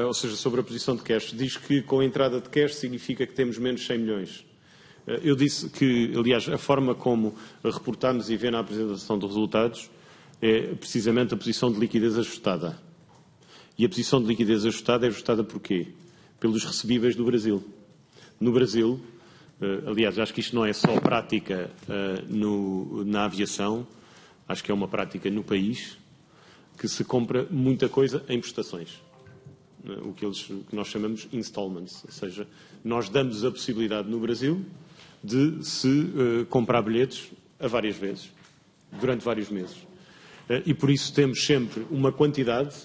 ou seja, sobre a posição de cash, diz que com a entrada de cash significa que temos menos 100 milhões. Eu disse que, aliás, a forma como reportámos e vê na apresentação dos resultados é precisamente a posição de liquidez ajustada. E a posição de liquidez ajustada é ajustada por quê? Pelos recebíveis do Brasil. No Brasil, aliás, acho que isto não é só prática na aviação, acho que é uma prática no país, que se compra muita coisa em prestações. O que nós chamamos installments, ou seja, nós damos a possibilidade no Brasil de se comprar bilhetes a várias vezes, durante vários meses. E por isso temos sempre uma quantidade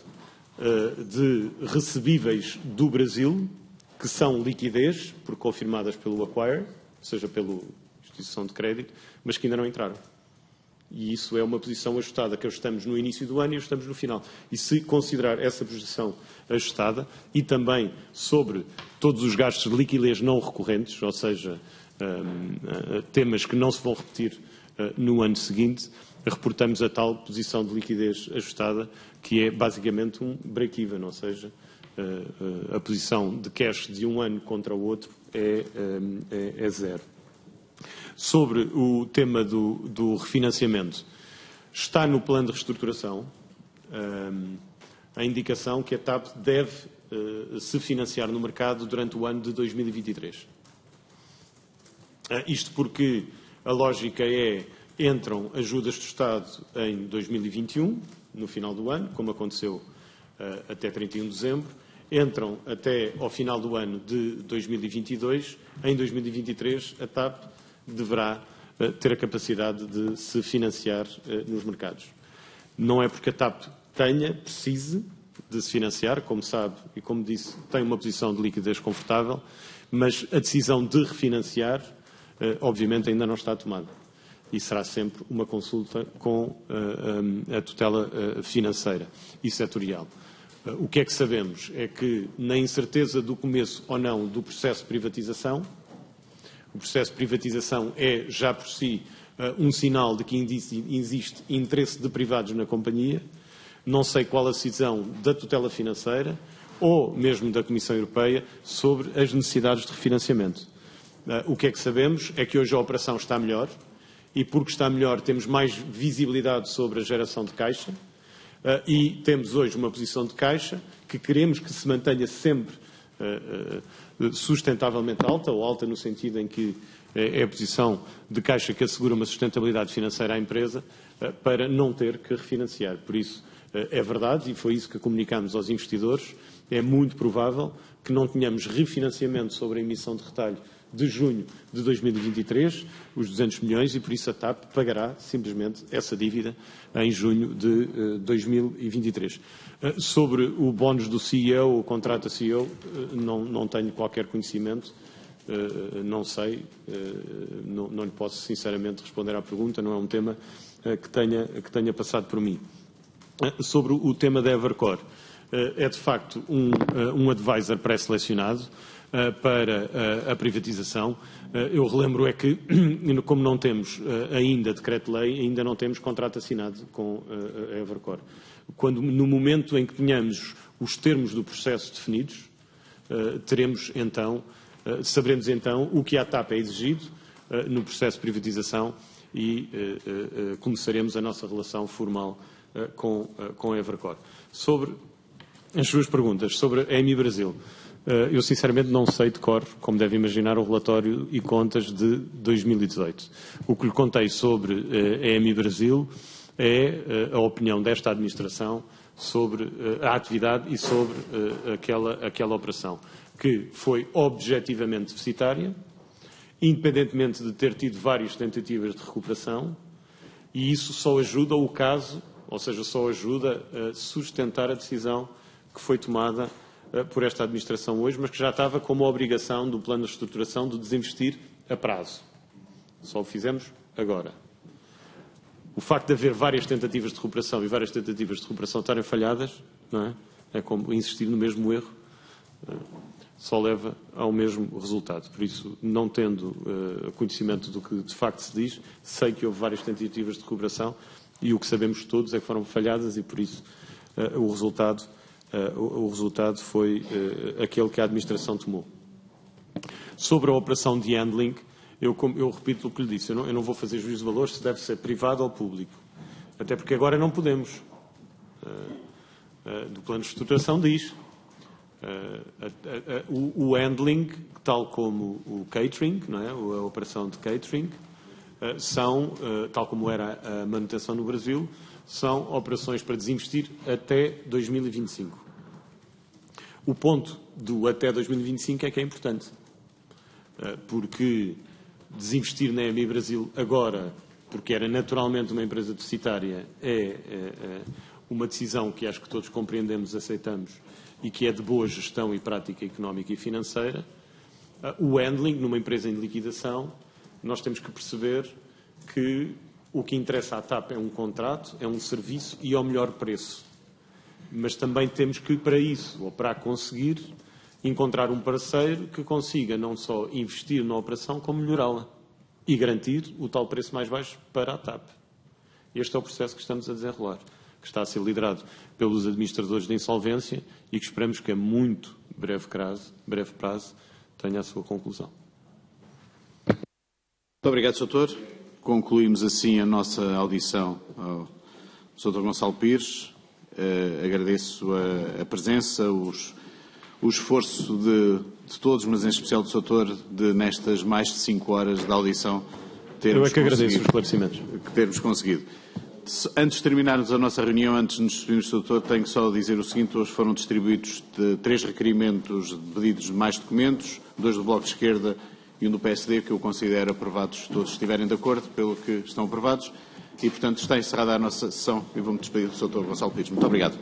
de recebíveis do Brasil que são liquidez, porque confirmadas pelo acquire, ou seja, pela instituição de crédito, mas que ainda não entraram. E isso é uma posição ajustada, que ajustamos no início do ano e ajustamos no final. E se considerar essa posição ajustada e também sobre todos os gastos de liquidez não recorrentes, ou seja, temas que não se vão repetir no ano seguinte, reportamos a tal posição de liquidez ajustada, que é basicamente um break-even, ou seja, a posição de cash de um ano contra o outro é zero. Sobre o tema do refinanciamento, está no plano de reestruturação a indicação que a TAP deve se financiar no mercado durante o ano de 2023. Isto porque a lógica entram ajudas do Estado em 2021, no final do ano, como aconteceu até 31 de dezembro, entram até ao final do ano de 2022, em 2023 a TAP deverá ter a capacidade de se financiar nos mercados. Não é porque a TAP precise de se financiar, como sabe e como disse, tem uma posição de liquidez confortável, mas a decisão de refinanciar, obviamente, ainda não está tomada. E será sempre uma consulta com a tutela financeira e setorial. O que é que sabemos? É que, na incerteza do começo ou não do processo de privatização, o processo de privatização é, já por si, um sinal de que existe interesse de privados na companhia. Não sei qual a decisão da tutela financeira ou mesmo da Comissão Europeia sobre as necessidades de refinanciamento. O que é que sabemos é que hoje a operação está melhor e, porque está melhor, temos mais visibilidade sobre a geração de caixa e temos hoje uma posição de caixa que queremos que se mantenha sempre sustentavelmente alta, ou alta no sentido em que é a posição de caixa que assegura uma sustentabilidade financeira à empresa para não ter que refinanciar. Por isso, é verdade, e foi isso que comunicámos aos investidores, é muito provável que não tenhamos refinanciamento sobre a emissão de retalho de junho de 2023, os 200 milhões, e por isso a TAP pagará simplesmente essa dívida em junho de 2023. Sobre o bónus do CEO, o contrato da CEO, não tenho qualquer conhecimento, não sei, não lhe posso sinceramente responder à pergunta, não é um tema que tenha passado por mim. Sobre o tema da Evercore, é de facto um advisor pré-selecionado para a privatização. Eu relembro é que, como não temos ainda decreto-lei, ainda não temos contrato assinado com a Evercore. No momento em que tenhamos os termos do processo definidos, saberemos então o que à TAP é exigido no processo de privatização e começaremos a nossa relação formal com a Evercore. Sobre as suas perguntas sobre a EMI Brasil, eu sinceramente não sei de cor, como deve imaginar, o relatório e contas de 2018. O que lhe contei sobre a EMI Brasil é a opinião desta administração sobre a atividade e sobre aquela operação, que foi objetivamente deficitária, independentemente de ter tido várias tentativas de recuperação, e isso só ajuda o caso, ou seja, só ajuda a sustentar a decisão que foi tomada por esta administração hoje, mas que já estava como obrigação do plano de reestruturação de desinvestir a prazo. Só o fizemos agora. O facto de haver várias tentativas de recuperação e várias tentativas de recuperação estarem falhadas, não é? É como insistir no mesmo erro, só leva ao mesmo resultado. Por isso, não tendo conhecimento do que de facto se diz, sei que houve várias tentativas de recuperação e o que sabemos todos é que foram falhadas e, por isso, o resultado foi aquele que a administração tomou. Sobre a operação de handling, eu repito o que lhe disse, eu não vou fazer juízo de valor se deve ser privado ou público. Até porque agora não podemos. Do plano de estruturação diz. O handling, tal como o catering, não é? A operação de catering, tal como era a manutenção no Brasil, são operações para desinvestir até 2025. O ponto do até 2025 é que é importante, porque desinvestir na EMI Brasil agora, porque era naturalmente uma empresa deficitária, é uma decisão que acho que todos compreendemos, aceitamos, e que é de boa gestão e prática económica e financeira. O handling, numa empresa em liquidação, nós temos que perceber que o que interessa à TAP é um contrato, é um serviço e ao melhor preço. Mas também temos que, para isso, ou para conseguir, encontrar um parceiro que consiga não só investir na operação, como melhorá-la e garantir o tal preço mais baixo para a TAP. Este é o processo que estamos a desenrolar, que está a ser liderado pelos administradores de insolvência e que esperamos que a muito breve prazo tenha a sua conclusão. Muito obrigado, Sr. Doutor. Concluímos assim a nossa audição ao Sr. Gonçalo Pires. Agradeço a presença, o esforço de todos, mas em especial do Sr. Doutor, de nestas mais de 5 horas de audição Eu é que agradeço os esclarecimentos. Termos conseguido. Antes de terminarmos a nossa reunião, antes de nos despedirmos, Sr. Doutor, tenho só a dizer o seguinte: hoje foram distribuídos 3 requerimentos de pedidos de mais documentos, 2 do Bloco de Esquerda e 1 do PSD, que eu considero aprovados, se todos estiverem de acordo, pelo que estão aprovados. E, portanto, está encerrada a nossa sessão e vou-me despedir do Sr. Gonçalo Pires. Muito obrigado.